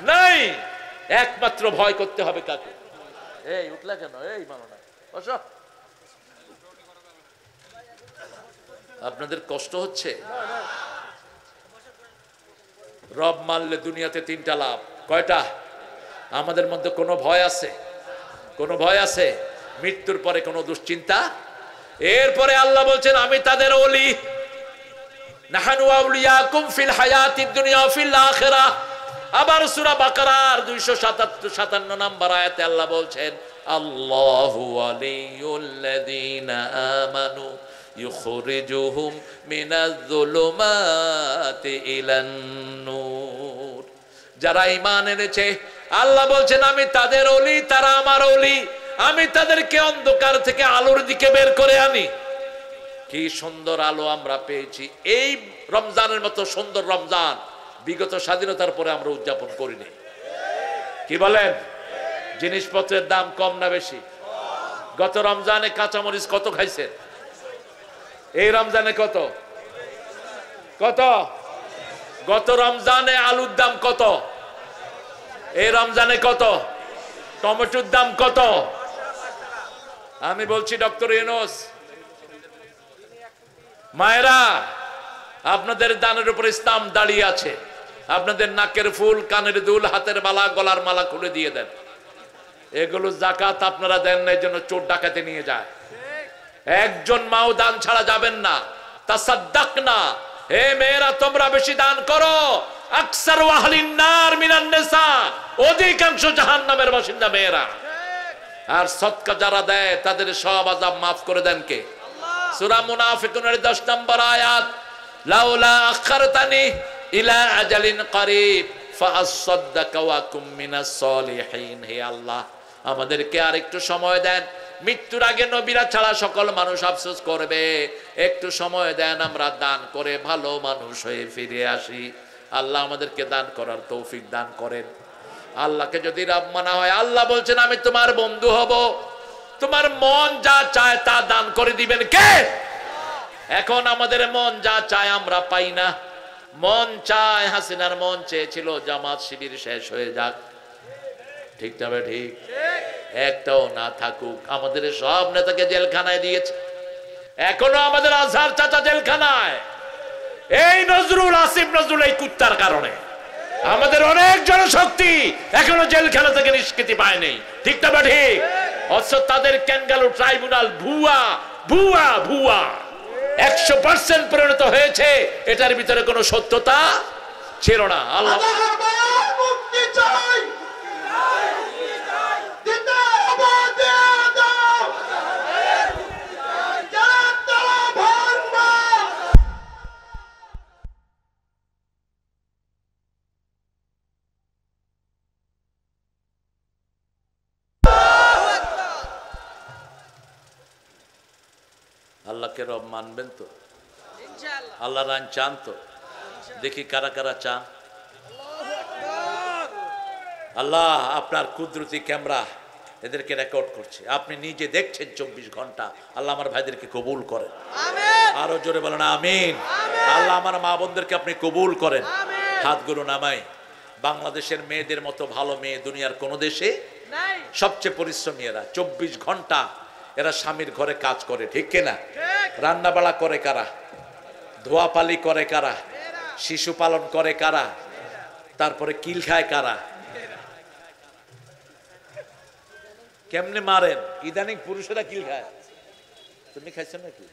নাই। একমাত্র ভয় করতে হবে কাকে? এই উঠলা কেন? এই মানো না, বসো। আপনাদের কষ্ট হচ্ছে? রব মানলে দুনিয়াতে 3টা লাভ। কয়টা? আমাদের মধ্যে কোনো ভয় আছে? কোনো ভয় আছে? মৃত্যুর পরে কোনো দুশ্চিন্তা? এরপরে আল্লাহ বলছেন আমি তাদের ওলি, নাহানু আউলিয়াকুম ফিল হায়াতিদ দুনিয়া ফিল আখিরাহ। আবার সূরা বাকারার 257 নম্বর আয়াতে আল্লাহ বলছেন আল্লাহু ওয়ালিয়ুল্লাযীনা আমানু ইখরিজুহুম মিনাজ যুলুমাতি ইলান নূর। যারা ঈমান এনেছে আল্লাহ বলছেন আমি তাদের ওলি, তারা আমার ওলি, আমি তাদেরকে অন্ধকার থেকে আলোর দিকে বের করে আনি। কি সুন্দর আলো আমরা পেয়েছি! এই রমজানের মতো সুন্দর রমজান বিগত স্বাধীনতার পরে আমরা উদযাপন করিনি। কি বলেন? জিনিসপত্রের দাম কম না বেশি? গত রমজানে কাঁচামরিচ কত খাইছে? এই রমজানে কত? কত? গত রমজানে আলুর দাম কত? এই রমজানে কত? টমেটোর দাম কত? আমি বলছি ডক্টর ইউনূস, মায়েরা আপনাদের দানের উপর ইসলাম দাঁড়িয়ে আছে। আপনাদের নাকের ফুল, কানের দুল, হাতের মালা, গলার মালা খুলে দিয়ে দেন। এগুলো যাকাত আপনারা দেন না, এই জন্য চোর ডাকাতে নিয়ে যায়। একজন মাও দান ছাড়া যাবেন না। তাসাদ্দাকনা, হে মেয়েরা তোমরা বেশি দান করো। আকসারু আহলিন নার মিনান নিসা, অধিকাংশ জাহান্নামের বাসিন্দা মেয়েরা। আর সদকা যারা দেয় তাদের সব আযাব মাফ করে দেন কে? সূরা মুনাফিকুনের 10 নম্বর আয়াত, লাউলা আখারতানি ইলা আজালিন করিব ফাআসাদদাকা ওয়া কুম মিনাস সলিহিন। হে আল্লাহ, আমাদেরকে আর একটু সময় দেন। মৃত্যুর আগে নবীরা ছাড়া সকল মানুষ আফসোস করবে। একটু সময় দেন, আমরা দান করে ভালো মানুষ হয়ে ফিরে আসি। আল্লাহ আমাদেরকে দান করার তৌফিক দান করেন। আল্লাহকে যদি রব মানা হয়, আল্লাহ বলছেন আমি তোমার বন্ধু হব, তোমার মন যা চায় তা দান করে দিবেন কে? এখন আমাদের মন যা চায় আমরা পাই না। মন চায়, হাসিনার মন চেয়েছিল জামাত শিবির শেষ হয়ে যাক, ঠিক না? ঠিক, একটাও না থাকুক। আমাদের সব নেতাকে জেলখানায় দিয়েছে, এখনো আমাদের আজহার চাচা জেলখানায়। এই নজরুল, আসিফ নজরুল, এই কুত্তার কারণে আমাদের অনেক জনশক্তি এখনো জেলখানা থেকে নিষ্কৃতি পায়নি, ঠিক না? ঠিক। অথচ তাদের ক্যাঙ্গালু ট্রাইব্যুনাল ভুয়া ভুয়া ভুয়া 100% পরিণত হয়েছে। এটার ভিতরে কোনো সত্যতা ছিল না। আল্লাহ আল্লাহকে রব মানবেন তো? আল্লাহ রান চান তো? দেখি কারা কারা চান। আল্লাহ আপনার কুদরতি ক্যামেরা এদেরকে রেকর্ড করছে, আপনি নিজে দেখছেন 24 ঘন্টা। আল্লাহ আমার ভাইদেরকে কবুল করেন, আরো জোরে বলেন আমিন। আল্লাহ আমার মা বোনদেরকে আপনি কবুল করেন। হাতগুলো নামাই। বাংলাদেশের মেয়েদের মতো ভালো মেয়ে দুনিয়ার কোন দেশে নাই। সবচেয়ে পরিশ্রমী এরা। 24 ঘন্টা এরা স্বামীর ঘরে কাজ করে, ঠিক কিনা? রান্না বাড়া করে কারা? ধোয়াপালি করে কারা? শিশু পালন করে কারা? তারপরে কিল খায় কারা? কেমনে মারেন? ইদানিং পুরুষেরা কিল খায়। তুমি খাইছো নাকি?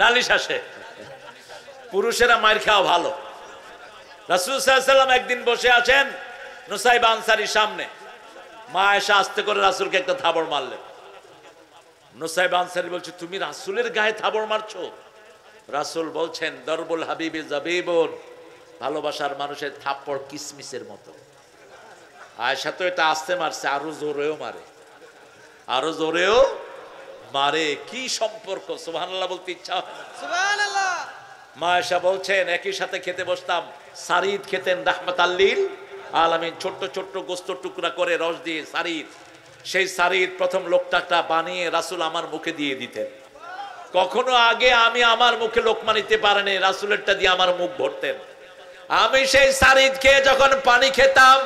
নালিশ আসে। পুরুষেরা মার খাওয়া ভালো। রাসূল সাল্লাল্লাহু আলাইহি ওয়াসাল্লাম একদিন বসে আছেন নুসাইব আনসারীর সামনে। মা এসে আস্তে করে রাসূলকে একটা থাবড় মারলেন। নুসাইব আনসারী বলছে, তুমি রাসূলের গায়ে থাবড় মারছো? রাসূল বলছেন, দরবুল হাবিবি জাবিবুন, ভালোবাসার মানুষের থাপ্পড় কিসমিসের মতো। আয়েশা তো এটা আস্তে মারছে, আরো জোরেও মারে, আরো জোরেও মারে। কি সম্পর্ক! সুবহানাল্লাহ বলতে ইচ্ছা হয় না। সুবহানাল্লাহ। মা আয়েশা বলছেন, একই সাথে খেতে বসতাম, সারিদ খেতেন রাহমাতাল লিল আলামিন, ছোট্ট ছোট্ট গোস্ত টুকরা করে রস দিয়ে সারিদ। সেই সারিদ প্রথম লোকটাটা বানিয়ে রাসূল আমার মুখে দিয়ে দিতেন। কখনো আগে আমি আমার মুখে লোকমা নিতে পারিনি, রাসূলেরটা দিয়ে আমার মুখ ভরতেন। আমি সেই সারিদ খেয়ে যখন পানি খেতাম,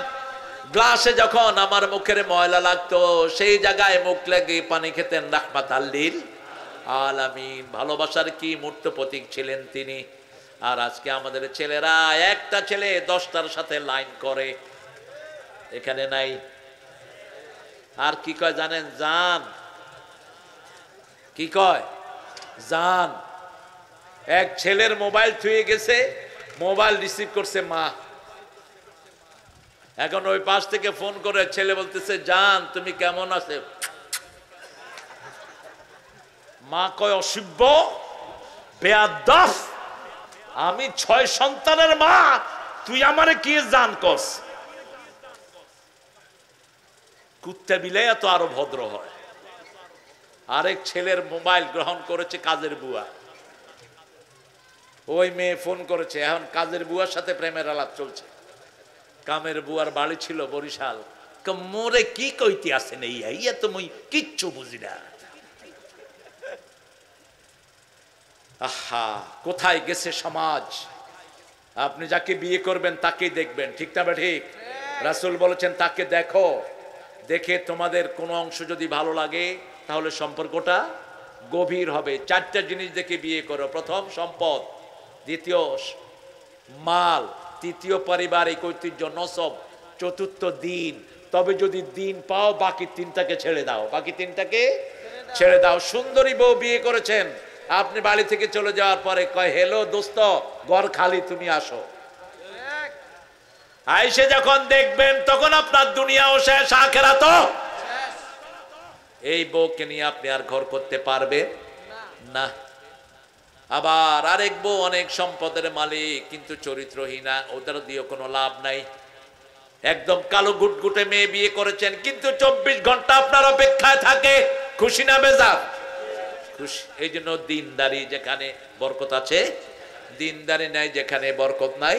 গ্লাসে যখন আমার মুখের ময়লা লাগতো সেই জায়গায় মুখ লেগে পানি খেতেন রাহমাতাল লিল আলামিন। ভালোবাসার কি মূর্ত প্রতীক ছিলেন তিনি। আর আজকে আমাদের ছেলেরা একটা ছেলে 10টার সাথে লাইন করে, এখানে নাই। আর কি কয় জানেন? জান। কি কয়? জান। এক ছেলের মোবাইল থুয়ে গেছে, মোবাইল রিসিভ করছে মা। এখন ওই পাশ থেকে ফোন করে ছেলে বলতেছে, জান তুমি কেমন আছো? মা কয়, অসভ্য, বেয়াদব, আমি 6 সন্তানের মা, তুই আমারে কি জান করস? কুত্তা বিলাই তো আরো ভদ্র হয়। আরেক ছেলের মোবাইল গ্রহণ করেছে কাজের বুয়া। ওই মেয়ে ফোন করেছে, এখন কাজের বুয়ার সাথে প্রেমের আলাপ চলছে। কামের বুয়ার বাড়ি ছিল বরিশাল। মোরে কি কইতে আসেন ইয়া তো মুই কিচ্ছু বুঝি না। আহা, কোথায় গেছে সমাজ। আপনি যাকে বিয়ে করবেন তাকেই দেখবেন, ঠিক না ঠিক? রাসূল বলেছেন তাকে দেখো, দেখে তোমাদের কোনো অংশ যদি ভালো লাগে তাহলে সম্পর্কটা গভীর হবে। 4টা জিনিস দেখে বিয়ে করো। প্রথম সম্পদ, দ্বিতীয় মাল, তৃতীয় পারিবারিক ঐতিহ্য নসব, চতুর্থ দিন। তবে যদি দিন পাও বাকি 3টাকে ছেড়ে দাও, বাকি 3টাকে ছেড়ে দাও। সুন্দরী বউ বিয়ে করেছেন, আপনি বাড়ি থেকে চলে যাওয়ার পরে কয়, হেলো দোস্ত, ঘর খালি, তুমি আসো। আইসে যখন দেখবেন তখন আপনার দুনিয়াও শেষ, আখিরাতও শেষ। এই বউকে নিয়ে আপনি আর ঘর করতে পারবেন না। আবার আরেক বউ অনেক সম্পদের মালিক কিন্তু চরিত্রহীনা, ওদের দিয়ে কোনো লাভ নাই। একদম কালো গুটগুটে মেয়ে বিয়ে করেছেন কিন্তু 24 ঘন্টা আপনার অপেক্ষায় থাকে, খুশি না বেজার? খুশি। এই জন্য দিনদারি যেখানে বরকত আছে, দিনদারি নাই যেখানে বরকত নাই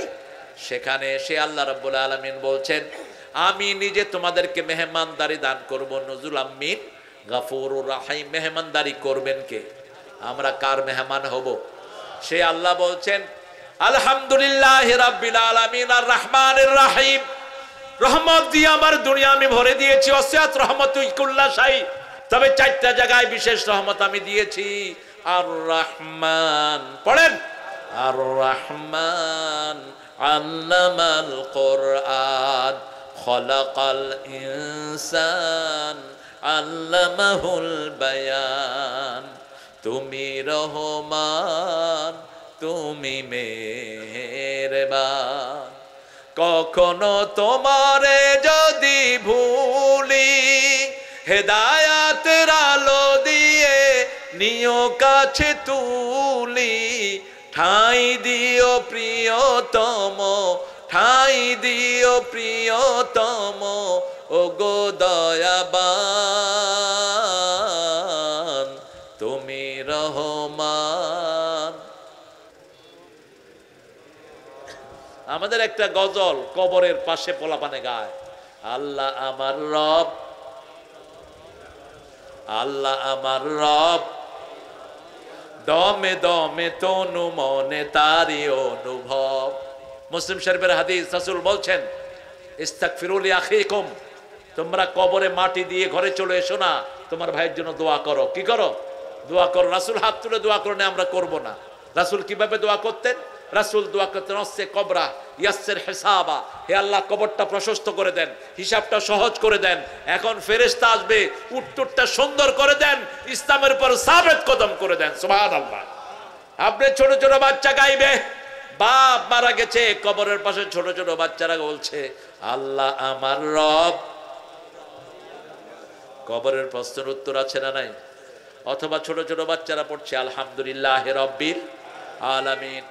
সেখানে। সে আল্লাহ রাব্বুল আলামিন বলছেন, আমি নিজে তোমাদেরকে মেহমানদারি দান করব। নজুলাম মিন গাফুরুর রাহিম। মেহমানদারি করবেন কে? আমরা কার মেহমান হব? সে আল্লাহ বলছেন, আলহামদুলিল্লাহি রাব্বিল আলামিন আর রহমানির রহিম। রহমত দিয়ে আমার দুনিয়া আমি ভরে দিয়েছি। ওয়াসিআত রাহমাতুল কুল্লা শাই। তবে 4টা জায়গায় বিশেষ রহমত আমি দিয়েছি। আর রহমান, পড়েন, আর রহমান আল্লামাল কুরআন খলাকাল ইনসান আল্লামাহুল বায়ান। তুমি রহমান, তুমি মেহেরবান। কখনো তোমারে যদি ভুলি, হেদায়াতের আলো দিয়ে নিও কাছে তুলি। ঠাঁই দিও প্রিয়তম, ঠাঁই দিও প্রিয়তম, ও গো দয়াবান, তুমি রহমান। আমাদের একটা গজল কবরের পাশে পোলাপানে গায়, আল্লাহ আমার রব, আল্লাহ আমার রব, দমে দমে তনু মনে তারি অনুভব। মুসলিম শরীফের হাদিস, রাসূল বলছেন, ইস্তাগফিরু লি আখিকুম, তোমরা কবরে মাটি দিয়ে ঘরে চলে এসো না, তোমার ভাইয়ের জন্য দোয়া করো। কি করো? দোয়া করো। রাসূল হাত তুলে দোয়া করেন, আমরা করব না। রাসূল কিভাবে দোয়া করতেন? রাসূল দোয়া করতেন, অসে কবরা ইয়াসসির হিসাবা, হে আল্লাহ কবরটা প্রশস্ত করে দেন, হিসাবটা সহজ করে দেন। এখন ফেরেশতা আসবে, উত্তরটা সুন্দর করে দেন, ইসলামের উপর সাবিত কদম করে দেন। সুবহানাল্লাহ। আপনি ছোট ছোট বাচ্চা গাইবে, বাপ মারা গেছে, কবরের পাশে ছোট ছোট বাচ্চারা বলছে, আল্লাহ আমার রব। কবরের প্রশ্নের উত্তর আছে না নাই? অথবা ছোট ছোট বাচ্চারা পড়ছে আলহামদুলিল্লাহি রাব্বিল আলামিন।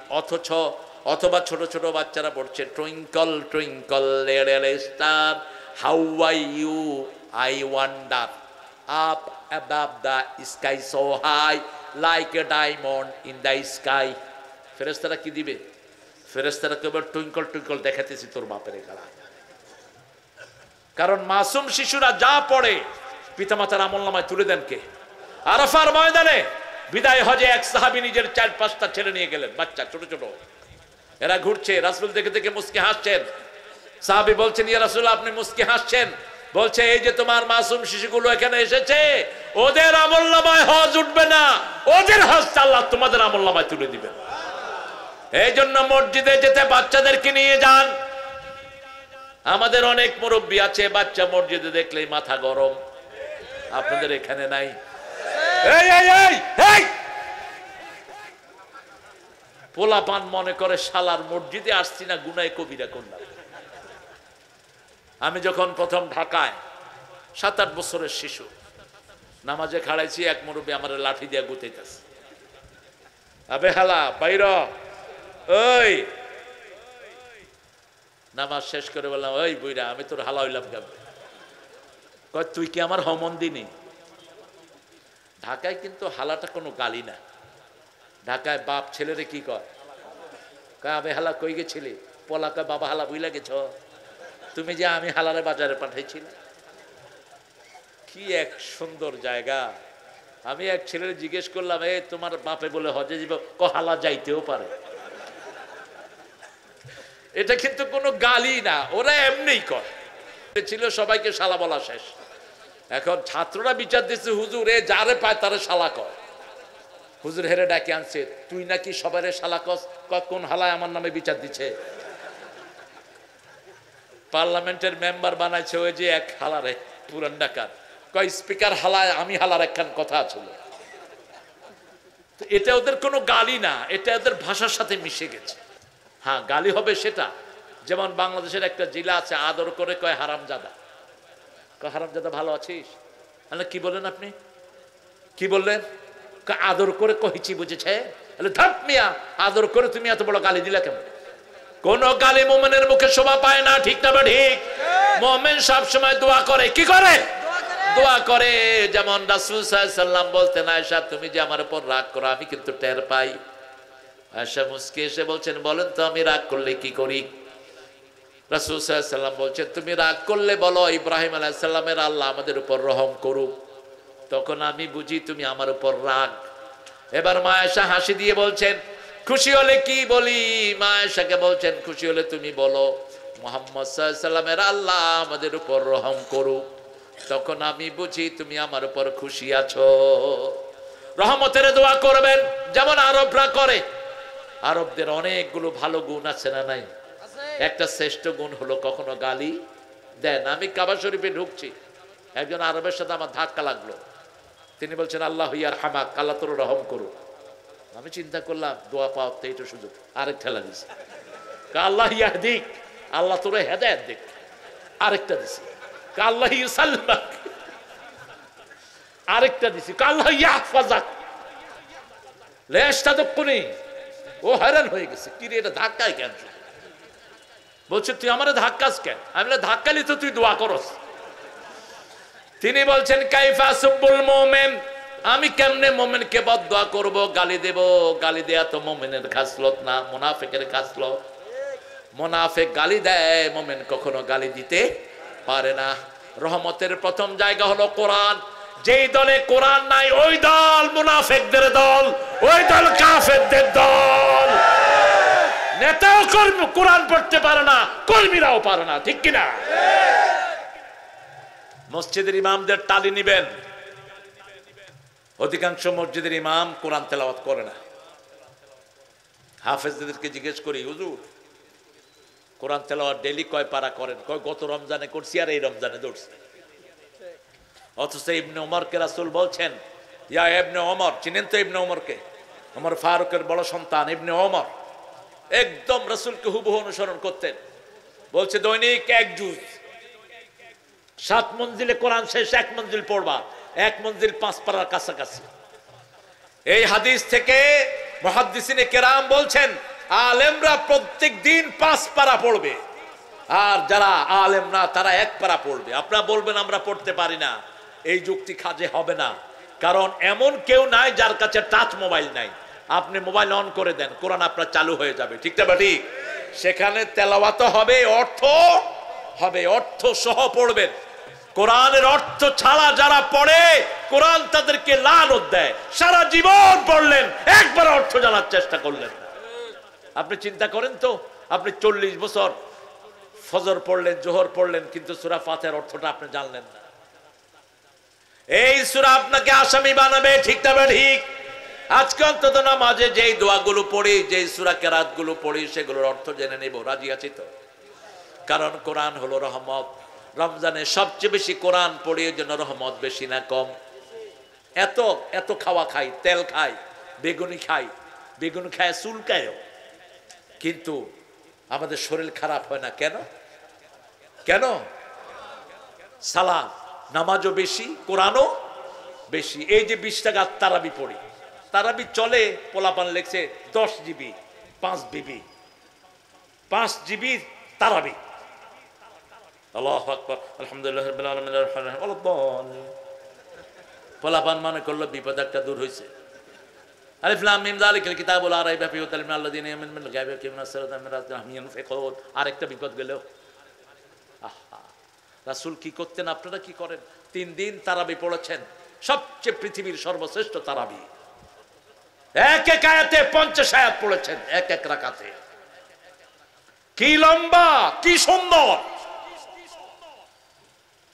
অথবা ছোট ছোট বাচ্চারা পড়ছে twinkle twinkle little star how are you I wonder up above the sky so high like a diamond in the sky. ফেরেশতারা কি দিবে? ফেরেশতারা কেবল টুইঙ্কল টুইঙ্কল দেখাতেছি তোর বাপের গালা। কারণ মাসুম শিশুরা যা পড়ে পিতামাতার আমলনামায় তুলে দেন কে? আরাফার ময়দানে বিদায় হজে এক সাহাবী নিজের 4-5টা ছেলে নিয়ে গেলেন, বাচ্চা ছোট ছোট। এরা ঘুরছে, রাসূল দেখে দেখে মুস্কি হাসছেন। সাহাবী বলছেন, ইয়া রাসূলুল্লাহ, আপনি মুস্কি হাসছেন। বলছে, এই যে তোমার মাসুম শিশুগুলো এখানে এসেছে, ওদের আমলনামায় হজ উঠবে না, ওদের হজ আল্লাহ তোমাদের আমলনামায় তুলে দিবেন। এই জন্য মসজিদে যেতে বাচ্চাদেরকে নিয়ে যান। আমাদের অনেক মুরব্বী আছে, বাচ্চা মসজিদে দেখলেই মাথা গরম। আপনাদের এখানে নাই? এই এই এই এই পোলাপান মনে করে শালার মসজিদে আসছি না, গুনায় কবিরা করলাম। আমি যখন প্রথম ঢাকায় 7-8 বছরের শিশু নামাজে খাড়াইছি, এক মুরব্বী আমার লাঠি দিয়ে গুতাইতেছে, আবে হালা বাইর। ওই নামাজ শেষ করে বললাম, ওই বুইরা, আমি তোর হালা হইলাম কেমন? কয়, তুই কি আমার হমন দিনি? ঢাকায় কিন্তু হালাটা কোনো গালি না। ঢাকায় বাপ ছেলেরে কি কয়, আবে হালা কই গেছিলি? পলা কয়, বাবা হালা বুইলা গেছ তুমি, যে আমি হালারে বাজারে পাঠাইছিলাম। কি এক সুন্দর জায়গা। আমি এক ছেলের জিজ্ঞেস করলাম, এ তোমার বাপে বলে হজে যাব? হালা যাইতেও পারে। এটা কিন্তু কোনো গালি না, ওরা এমনিই কয় ছিল। সবাইকে শালা বলা শেষ। এখন ছাত্ররা বিচার দিচ্ছে, হুজুর এ যারে পায় তারে শালা কয়। হুজুর হেরে ডাকে আনছে, তুই নাকি সবারে শালা কস? কোন হালায় আমার নামে বিচার দিচ্ছে? পার্লামেন্টের মেম্বার বানাইছে ওই যে এক হালারে, পুরান ঢাকার। কয়, স্পিকার হালায়, আমি হালার একখান কথা ছিল। এটা ওদের কোনো গালি না, এটা ওদের ভাষার সাথে মিশে গেছে। হ্যাঁ, গালি হবে সেটা। যেমন বাংলাদেশের একটা জেলা আছে, আদর করে কয় হারামজাদা। কয়, হারামজাদা ভালো আছিস? কি বললেন আপনি? কি বললেন? আদর করে কহিছি, বুঝেছে? ধাপ মিয়া, আদর করে তুমি এত বড় গালি দিলা কেমন? কোন গালি মোমেনের মুখে শোভা পায় না, ঠিক না? ঠিক। মোমেন সব সময় দোয়া করে। কি করে? দোয়া করে। যেমন রাসূল সাল্লাল্লাহু আলাইহি সাল্লাম বলতেন, আয়েশা তুমি যে আমার উপর রাগ করো, আমি কিন্তু টের পাই। আয়েশা মুস্কি এসে বলছেন, বলেন তো আমি রাগ করলে কি করি? রাসূল সাল্লাল্লাহু আলাইহি সাল্লাম বলছেন, তুমি রাগ করলে বলো, ইব্রাহিম আলাইহিস সালামের আল্লাহ আমাদের উপর রহম করুক। তখন আমি বুঝি তুমি আমার উপর রাগ। এবার মা আয়েশা হাসি দিয়ে বলছেন, খুশি হলে কি বলি? মা আয়েশাকে বলছেন, খুশি হলে তুমি বলো, মুহাম্মদ সাল্লাল্লাহু আলাইহি সাল্লামের আল্লাহ আমাদের উপর রহম করুক। তখন আমি বুঝি তুমি আমার উপর খুশি আছো। রহমতের দোয়া করবেন যেমন আরবরা করে। আরবদের অনেকগুলো ভালো গুণ আছে না নাই? একটা শ্রেষ্ঠ গুণ হলো কখনো গালি দেন। আমি কাবা শরীফে ঢুকছি, একজন আরবের সাথে আমার ধাক্কা লাগলো। তিনি বলছেন, আল্লাহ ইয়ারহামাক, আল্লাহ তোর রহম করুক। আমি চিন্তা করলাম, দোয়া পাওয়ার তো এইটা সুযোগ। আরেক ঠেলা দিছে, আল্লাহ ইয়াহদিক, আল্লাহ তোর হেদায়েত দেখ। আরেকটা দিছে, আল্লাহ ইউসাল্লিমাক। আরেকটা দিছি, আল্লাহ ইয়াহফাজাক। লেশটা দক্ষিণী। ও হয়রান হয়ে গেছে, কি রে এটা ধাক্কায় কেন? বলছে, তুই আমারে ধাক্কাস কেন? আমি বললাম, ধাক্কালি তো তুই দোয়া করস। তিনি বলছেন, কাইফা সুব্বুল মুমিন, আমি কেমনে মুমিনকে বদদোয়া করব, গালি দেব? গালি দেয়া তো মুমিনের খাসলত না, মুনাফিকের খাসলত। মুনাফিক গালি দেয়, মুমিন কখনো গালি দিতে পারে না। রহমতের প্রথম জায়গা হলো কোরআন। যেই দলে কোরআন নাই, ওই দল মুনাফিকদের দল, ওই দল কাফেরদের দল। নেতাও কোরআন পড়তে পারে না, কর্মীরাও পারে না, ঠিক কিনা? মসজিদের ইমামদের তালি নিবেন। অধিকাংশ মসজিদের ইমাম কোরআন তেলাওয়াত করে না। হাফেজদেরকে জিজ্ঞেস করি, হুজুর কোরআন তেলাওয়াত ডেইলি কয় পারা করেন? কয়, গত রমজানে করছি আর এই রমজানে ধরছি। অথচ ইবনে ওমরকে রাসূল বলছেন, ইয়া ইবনে ওমর, চিনেন তো ইবনে ওমরকে? ওমর ফারুকের বড় সন্তান ইবনে ওমর, একদম রাসূলকে হুবহু অনুসরণ করতেন। বলছে, দৈনিক 1 জুজ, 7 মঞ্জিলে কোরআন শেষ 1 মঞ্জিল পড়বা, 1 মঞ্জিল 5 পারার কাছাকাছি। এই হাদিস থেকে মুহাদ্দিসিনে কেরাম বলছেন, আলেমরা প্রত্যেক দিন 5 পারা পড়বে, আর যারা আলেম না তারা 1 পারা পড়বে। আপনারা বলবেন আমরা পড়তে পারি না, এই যুক্তি কাজে হবে না। কারণ এমন কেউ নাই যার কাছে টাচ মোবাইল নাই। আপনি মোবাইল অন করে দেন, কোরআন আপনার চালু হয়ে যাবে, ঠিক না? ঠিক। সেখানে তেলাওয়াত হবে, অর্থ হবে, অর্থ সহ পড়বেন। কোরআনের অর্থ ছাড়া যারা পড়ে, কোরআন তাদেরকে লানত দেয়। সারা জীবন পড়লেন, একবার অর্থ জানার চেষ্টা করলেন না। আপনি চিন্তা করেন তো, আপনি 40 বছর ফজর পড়লেন, জোহর পড়লেন, কিন্তু সূরা ফাতিহার অর্থটা আপনি জানলেন না। এই সূরা আপনাকে আসামি বানাবে, ঠিক না ঠিক? আজকে অন্তত নামাজে যেই দোয়াগুলো পড়ি, যেই সূরা কেরাতগুলো পড়ি, সেগুলোর অর্থ জেনে নেব। রাজি আছি তো? কারণ কোরআন হলো রহমত। রমজানে সবচেয়ে বেশি কোরআন পড়ি, এর জন্য রহমত বেশি না কম? এত এত খাওয়া খাই, তেল খাই, বেগুনি খাই, বেগুনি খায় চুলকায়ও, কিন্তু আমাদের শরীর খারাপ হয় না কেন? কেন? সালাত নামাজও বেশি, কোরআনও বেশি। এই যে 20 টাকা তারাবি পড়ি, তারাবি চলে, পোলাপান লেখছে 10 জিবি, 5 বিবি, 5 জিবি তারাবি। আল্লাহু আকবার, আলহামদুলিল্লাহ রাব্বিল আলামিন, পোলাপান মনে করলো বিপদ একটা দূর হয়েছে। আলিফ লাম মিম যালিকাল কিতাবু লা রাইবা ফীহি হুদাল লিল্লাযিনা ইয়ামিনুনা বিল গায়বি ওয়া ইয়াকিমুনাস সালাতা ওয়া মিম্মা রাযাকনাহুম ইউনফিকুন। আরেকটা বিপদ গেল। রাসূল কি করতেন, আপনারা কি করেন? 3 দিন তারাবি পড়েছেন, সবচেয়ে পৃথিবীর সর্বশ্রেষ্ঠ তারাবি। এক এক আয়াতে 50 আয়াত পড়েছেন, এক এক রাকাতে। কি লম্বা, কি সুন্দর!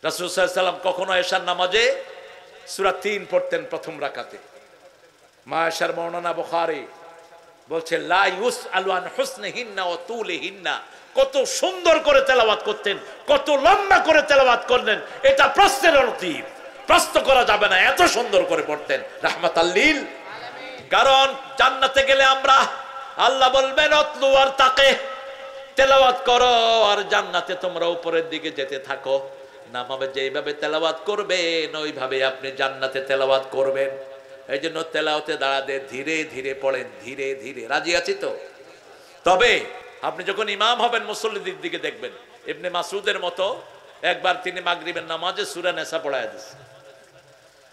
রাসূল সাল্লাল্লাহু আলাইহি ওয়াসাল্লাম কখনো এশার নামাজে সূরা 3 পড়তেন প্রথম রাকাতে। মা আয়েশার বর্ণনা বুখারী বলছে লা ইউসআলু আন হুসনিহিন্না ওয়া তুলিহিন্না। কত সুন্দর করে তেলাওয়াত করতেন, কত লম্বা করে তেলাওয়াত করলেন, এটা প্রশ্নের অতীত, প্রশ্ন করা যাবে না, এত সুন্দর করে পড়তেন রাহমাতাল লিল আলামিন। কারণ জান্নাতে গেলে আমরা, আল্লাহ বলবেন অতলু আর তাকে, তেলাওয়াত করো আর জান্নাতে তোমরা উপরের দিকে যেতে থাকো। নামাজে যেইভাবে তেলাওয়াত করবেন ওইভাবে আপনি জান্নাতে তেলাওয়াত করবেন। এই জন্য তেলাওয়াতে দাঁড়াতে ধীরে ধীরে পড়েন, ধীরে ধীরে। রাজি আছি তো? তবে আপনি যখন ইমাম হবেন মুসল্লিদের দিকে দেখবেন, ইবনে মাসউদের মতো একবার তিনি মাগরিবের নামাজে সূরা নিসা পড়ায় দিয়েছে।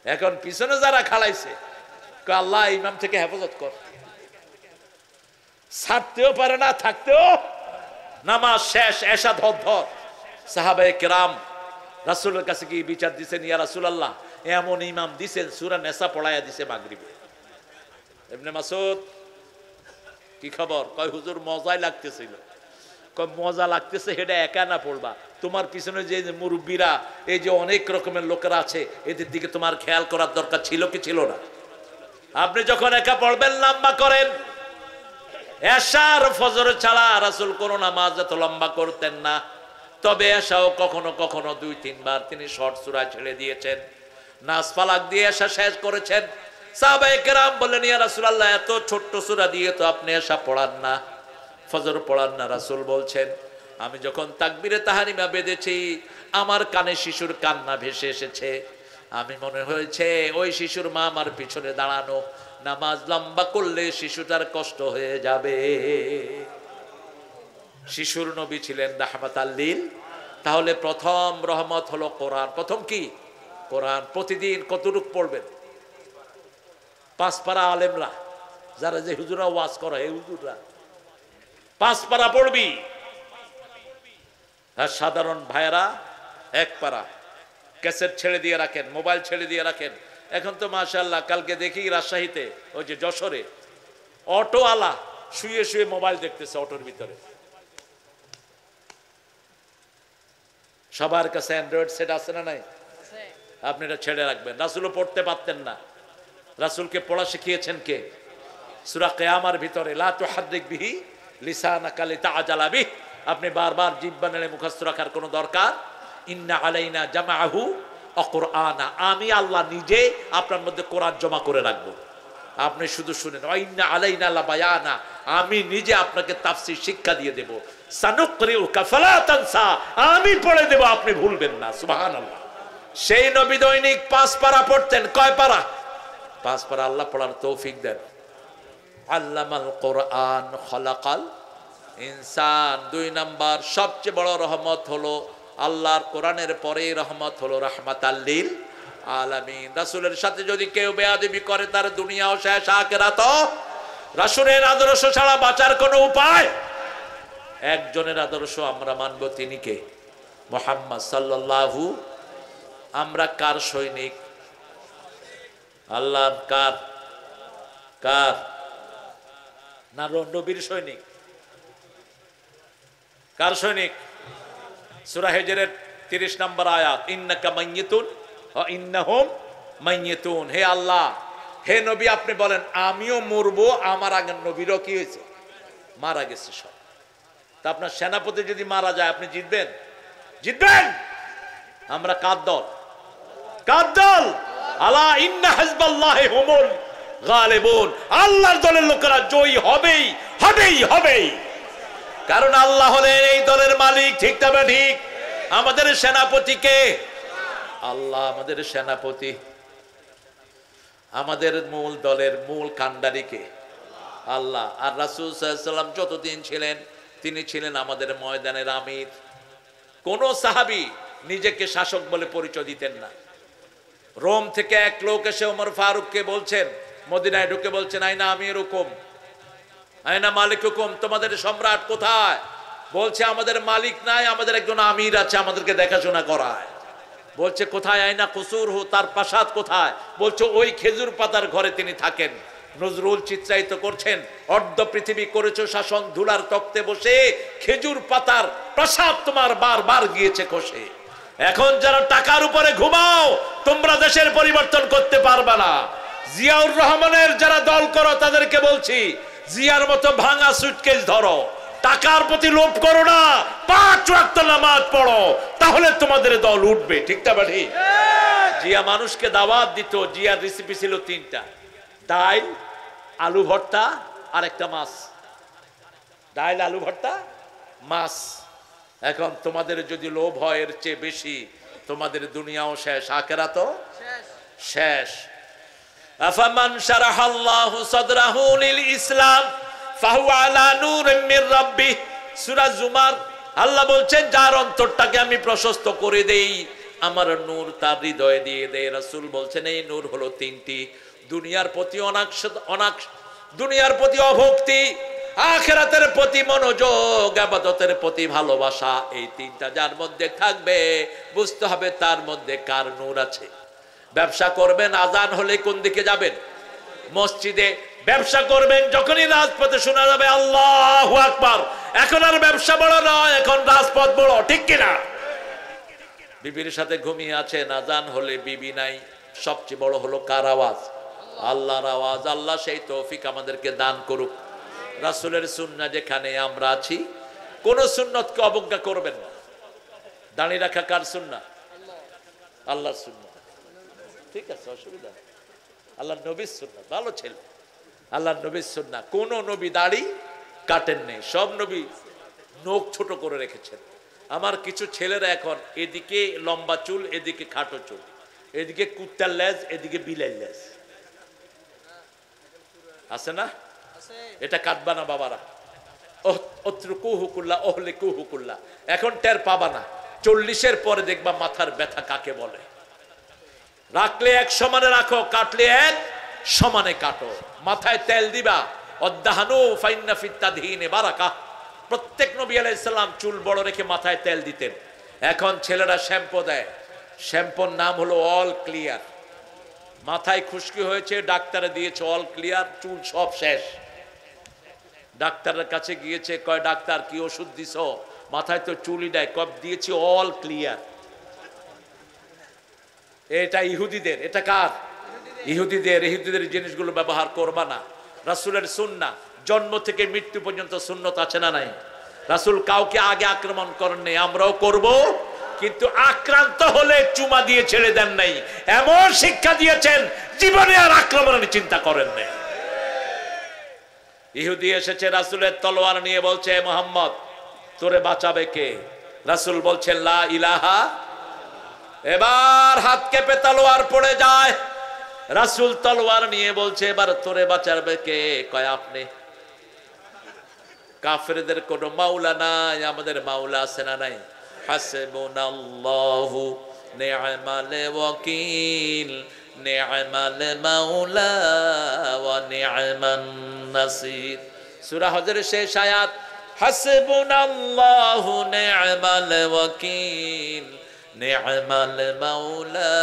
এখন পিছনে যারা খাড়াইছে, আল্লাহ ইমাম থেকে হেফাজত কর, ছাড়তেও পারে না, থাকতেও। নামাজ শেষ, এশা ধর ধর। সাহাবায়ে কেরাম রাসূলের কাছে কি বিচার দিছেন, ইয়া রাসূলুল্লাহ এমন ইমাম দিছেন সূরা নিসা পড়ায়া দিছে মাগরিবে। ইবনে মাসউদ কি খবর? কয় হুজুর মজাই লাগতেছিল। কয় মজা লাগতেছে এটা একা না পড়বা, তোমার পিছনে যে মুরব্বীরা, এই যে অনেক রকমের লোকেরা আছে, এদের দিকে তোমার খেয়াল করার দরকার ছিল কি ছিল না? আপনি যখন একা পড়বেন লম্বা করেন। এশার ফজর ছাড়া রাসূল কোন নামাজ এত লম্বা করতেন না। তবে এশাও কখনো কখনো 2-3 বার তিনি শর্ট সূরা ছেড়ে দিয়েছেন। নাস ফালাক দিয়ে এশা শেষ করেছেন। সাহাবায়ে কেরাম বললেন, ইয়া রাসূলুল্লাহ এত ছোট্ট সূরা দিয়ে তো আপনি এশা পড়ান না, ফজর পড়ান না। রাসূল বলছেন, আমি যখন তাকবীরে তাহরিমা বেঁধেছি আমার কানে শিশুর কান্না ভেসে এসেছে। আমি মনে হয়েছে ওই শিশুর মা আমার পিছনে দাঁড়ানো, নামাজ লম্বা করলে শিশুটার কষ্ট হয়ে যাবে। শিশুর নবী ছিলেন রাহমাতাল লিল। তাহলে প্রথম রহমত হলো কোরআন। প্রথম কি? কোরআন। প্রতিদিন কতটুক পড়বেন? 5 পারা আলেমরা, যারা যে হুজুরা ওয়াজ করে, এই হুজুররা 5 পারা পড়বি। আর সাধারণ ভাইয়েরা 1 পারা। ক্যাসেট ছেড়ে দিয়ে রাখেন, মোবাইল ছেড়ে দিয়ে রাখেন। এখন তো মাশাআল্লাহ, কালকে দেখি রাজশাহীতে ওই যে যশোরে অটোওয়ালা শুয়ে শুয়ে মোবাইল দেখতেছে অটোর ভিতরে। সবার কাছে অ্যান্ড্রয়েড সেট আছে না নাই? আপনি এটা ছেড়ে রাখবেন। রাসূলও পড়তে পারতেন না। রাসূলকে পড়া শিখিয়েছেন কে? সূরা কিয়ামার ভিতরে লা তুহাদ্দিক বিহি লিসানাকা লিতাআজালা বিহি। আপনি বারবার জিহ্বা নেড়ে মুখস্থ রাখার কোনো দরকার। ইন্না আলাইনা জামাআহু ওয়া কুরআনা। আমি আল্লাহ নিজে আপনার মধ্যে কোরআন জমা করে রাখবো, আপনি শুধু শুনেন। ওয়া ইন্না আলাইনা লাবায়ানা। আমি নিজে আপনাকে তাফসীর শিক্ষা দিয়ে দেব। সানুকরিউকা ফালা তানসা। আমি পড়ে দেব, আপনি ভুলবেন না। সুবহানাল্লাহ। সেই নবী দৈনিক 5 পারা পড়তেন। কয় পারা? 5 পারা। আল্লাহ পড়ার তৌফিক দেন। আল্লামাল কোরআন খালাকাল ইনসান। 2 নাম্বার সবচেয়ে বড় রহমত হলো আল্লাহর কোরআনের পরে রহমত হলো রাহমাতাল লিল আলামিন। রাসূলের সাথে যদি কেউ বেয়াদবি করে তার দুনিয়াও শেষ, আখিরাতও। রাসূলের আদর্শ ছাড়া বাঁচার কোনো উপায়? একজনের আদর্শ আমরা মানব, তিনি কে? মুহাম্মদ সাল্লাল্লাহু। আমরা কার সৈনিক? আল্লাহ। কার? কার? না নবীর সৈনিক? কার সৈনিক? সূরা হিজরের 30 নম্বর আয়াত, ইন্নাকা মাইয়িতুন ওয়া ইন্নাহুম মাইয়িতুন। হে আল্লাহ, হে নবী আপনি বলেন আমিও মরবো, আমার আগের নবীরও কি হয়েছে, মারা গেছে সব। তা আপনার সেনাপতি যদি মারা যায় আপনি জিতবেন? জিতবেন? আমরা কার দল? কার দল? আলা ইন্না হিজবাল্লাহি হুমুল গালিবুন। আল্লাহর দলের লোকেরা জয়ী হবেই হবেই হবেই, কারণ আল্লাহ হলেন এই দলের মালিক। ঠিক তবে ঠিক। আমাদের সেনাপতি কে? আল্লাহ আমাদের সেনাপতি। আমাদের মূল দলের মূল কান্ডারি কে? আল্লাহ। আর রাসূল সাল্লাল্লাহু আলাইহি ওয়াসাল্লাম যতদিন ছিলেন তিনি ছিলেন আমাদের ময়দানের আমির। কোন সাহাবী নিজেকে শাসক বলে পরিচয় দিতেন না। রোম থেকে এক লোক এসে ওমর ফারুককে বলছেন, মদিনায় ঢুকে বলছেন, আইনা আমির হুকুম, আইনা মালিক হুকুম, তোমাদের সম্রাট কোথায়? বলছে আমাদের মালিক নাই, আমাদের একজন আমির আছে, আমাদেরকে দেখাশোনা করায়। বলছে কোথায়? আইনা কুসুর হু, তার প্রাসাদ কোথায়? বলছে ওই খেজুর পাতার ঘরে তিনি থাকেন। নজরুল চিত্রায়িত করছেন, অর্ধ পৃথিবী করেছো শাসন, ধুলার তক্তে বসে, খেজুর পাতার প্রাসাদ তোমার বারবার গিয়েছে খসে। এখন যারা টাকার উপরে ঘুমাও তোমরা দেশের পরিবর্তন করতে পারবে না। জিয়াউর রহমানের যারা দল করো তাদেরকে বলছি, জিয়ার মতো ভাঙা সুটকেস ধরো, টাকার প্রতি লোভ করো না, 5 ওয়াক্ত নামাজ পড়ো, তাহলে তোমাদের দল উঠবে। ঠিক না ঠিক? জিয়া মানুষকে দাওয়াত দিত। জিয়ার রেসিপি ছিল 3টা, ডাল, আলু ভর্তা আর একটা মাছ। ডাল, আলু ভর্তা, মাছ। এখন তোমাদের যদি লোভ হয় এর চেয়ে বেশি, তোমাদের দুনিয়াও শেষ, আখিরাতও শেষ। আফামান শারাহাল্লাহু সাদরাহু লিল ইসলাম ফাহুয়া আলা নূরিম মির রাব্বিহ। সূরা জুমার আল্লাহ বলছেন যার অন্তরটাকে আমি প্রশস্ত করে দেই, আমার নূর তার হৃদয়ে দিয়ে দেয়। রাসূল বলছেন এই নূর হলো 3টি, দুনিয়ার প্রতি দুনিয়ার প্রতি অভক্তি, আখিরাতের প্রতি মনোযোগ, ইবাদতের প্রতি ভালোবাসা। এই 3টা যার মধ্যে থাকবে বুঝতে হবে তার মধ্যে কার নূর আছে। ব্যবসা করবেন, আজান হলে কোন দিকে যাবেন? মসজিদে। ব্যবসা করবেন, যখনই রাজপথে শোনা যাবে আল্লাহু আকবার, এখন আর ব্যবসা বড় নয়, এখন রাজপথ বড়। ঠিক কিনা? বিবির সাথে ঘুমিয়ে আছেন, আজান হলে বিবি নাই, সবচেয়ে বড় হলো কার আওয়াজ? আল্লাহর আওয়াজ। আল্লাহ সেই তৌফিক আমাদেরকে দান করুক। রাসূলের সুন্নাহ যেখানে আমরা আছি, কোন সুন্নতকে অবজ্ঞা করবেন না। দাঁড়িয়ে রাখা কার সুন্নাহ? আল্লাহর সুন্নাহ। ঠিক আছে, অসুবিধা নেই। আল্লাহর নবীর সুন্নাহ, ভালো ছেলে, আল্লাহর নবীর সুন্নাহ। কোন নবী দাড়ি কাটেন নেই, সব নবী নখ ছোট করে রেখেছেন। আমার কিছু ছেলেরা এখন এদিকে লম্বা চুল, এদিকে খাটো চুল, এদিকে কুত্তার লেজ, এদিকে বিলাই লেজ আছে না? এটা কাটবা না বাবারা, এখন টের পাবা না। 40-এর পরে দেখবা মাথার ব্যথা কাকে বলে। রাখলে এক সমানে রাখো, কাটলে এক সমানে কাটো। মাথায় তেল দিবা, অদ্দাহানু ফাইন্না ফিত তাদহিনে বারাকা। প্রত্যেক নবী আলাইহিস সালাম চুল বড় রেখে মাথায় তেল দিতেন। এখন ছেলেরা শ্যাম্পু দেয়, শ্যাম্পুর নাম হলো অল ক্লিয়ার। মাথায় খুশকি হয়েছে, ডাক্তারে দিয়েছে অল ক্লিয়ার, চুল সব শেষ। ডাক্তারের কাছে গিয়েছে, কয় ডাক্তার কি ওষুধ দিছো? মাথায় তো চুলই দেয়, কব দিয়েছি অল ক্লিয়ার। এটা ইহুদিদের। এটা কার? ইহুদিদের। ইহুদিদের জিনিসগুলো ব্যবহার করবা না। রাসূলের সুন্নাহ জন্ম থেকে মৃত্যু পর্যন্ত সুন্নত আছে না নাই? রাসূল কাউকে আগে আক্রমণ করেন নাই, আমরাও করব, কিন্তু আক্রান্ত হলে চুমা দিয়ে ছেড়ে দেন নাই। এমন শিক্ষা দিয়েছেন জীবনে আর আক্রমণের চিন্তা করেন নাই। ইহুদি এসেছে রাসূলের তলোয়ার নিয়ে, বলছে মুহাম্মদ তোরে বাঁচাবে কে? রাসূল বলছেন লা ইলাহা। এবার হাত কেঁপে তলোয়ার পড়ে যায়। রাসূল তলোয়ার নিয়ে বলছে এবার তোরে বাঁচাবে কে? কয় আপনি। কাফেরদের কোনো মাওলা নাই, আমাদের মাওলা আছে না নাই? হাসবুনাল্লাহু নি'মাল ওয়াকিল নি'মাল মাওলা ওয়া নি'মান নাসির। সূরা হজরের শেষ আয়াত, হাসবুনাল্লাহু নি'মাল ওয়াকিল নি'মাল মাওলা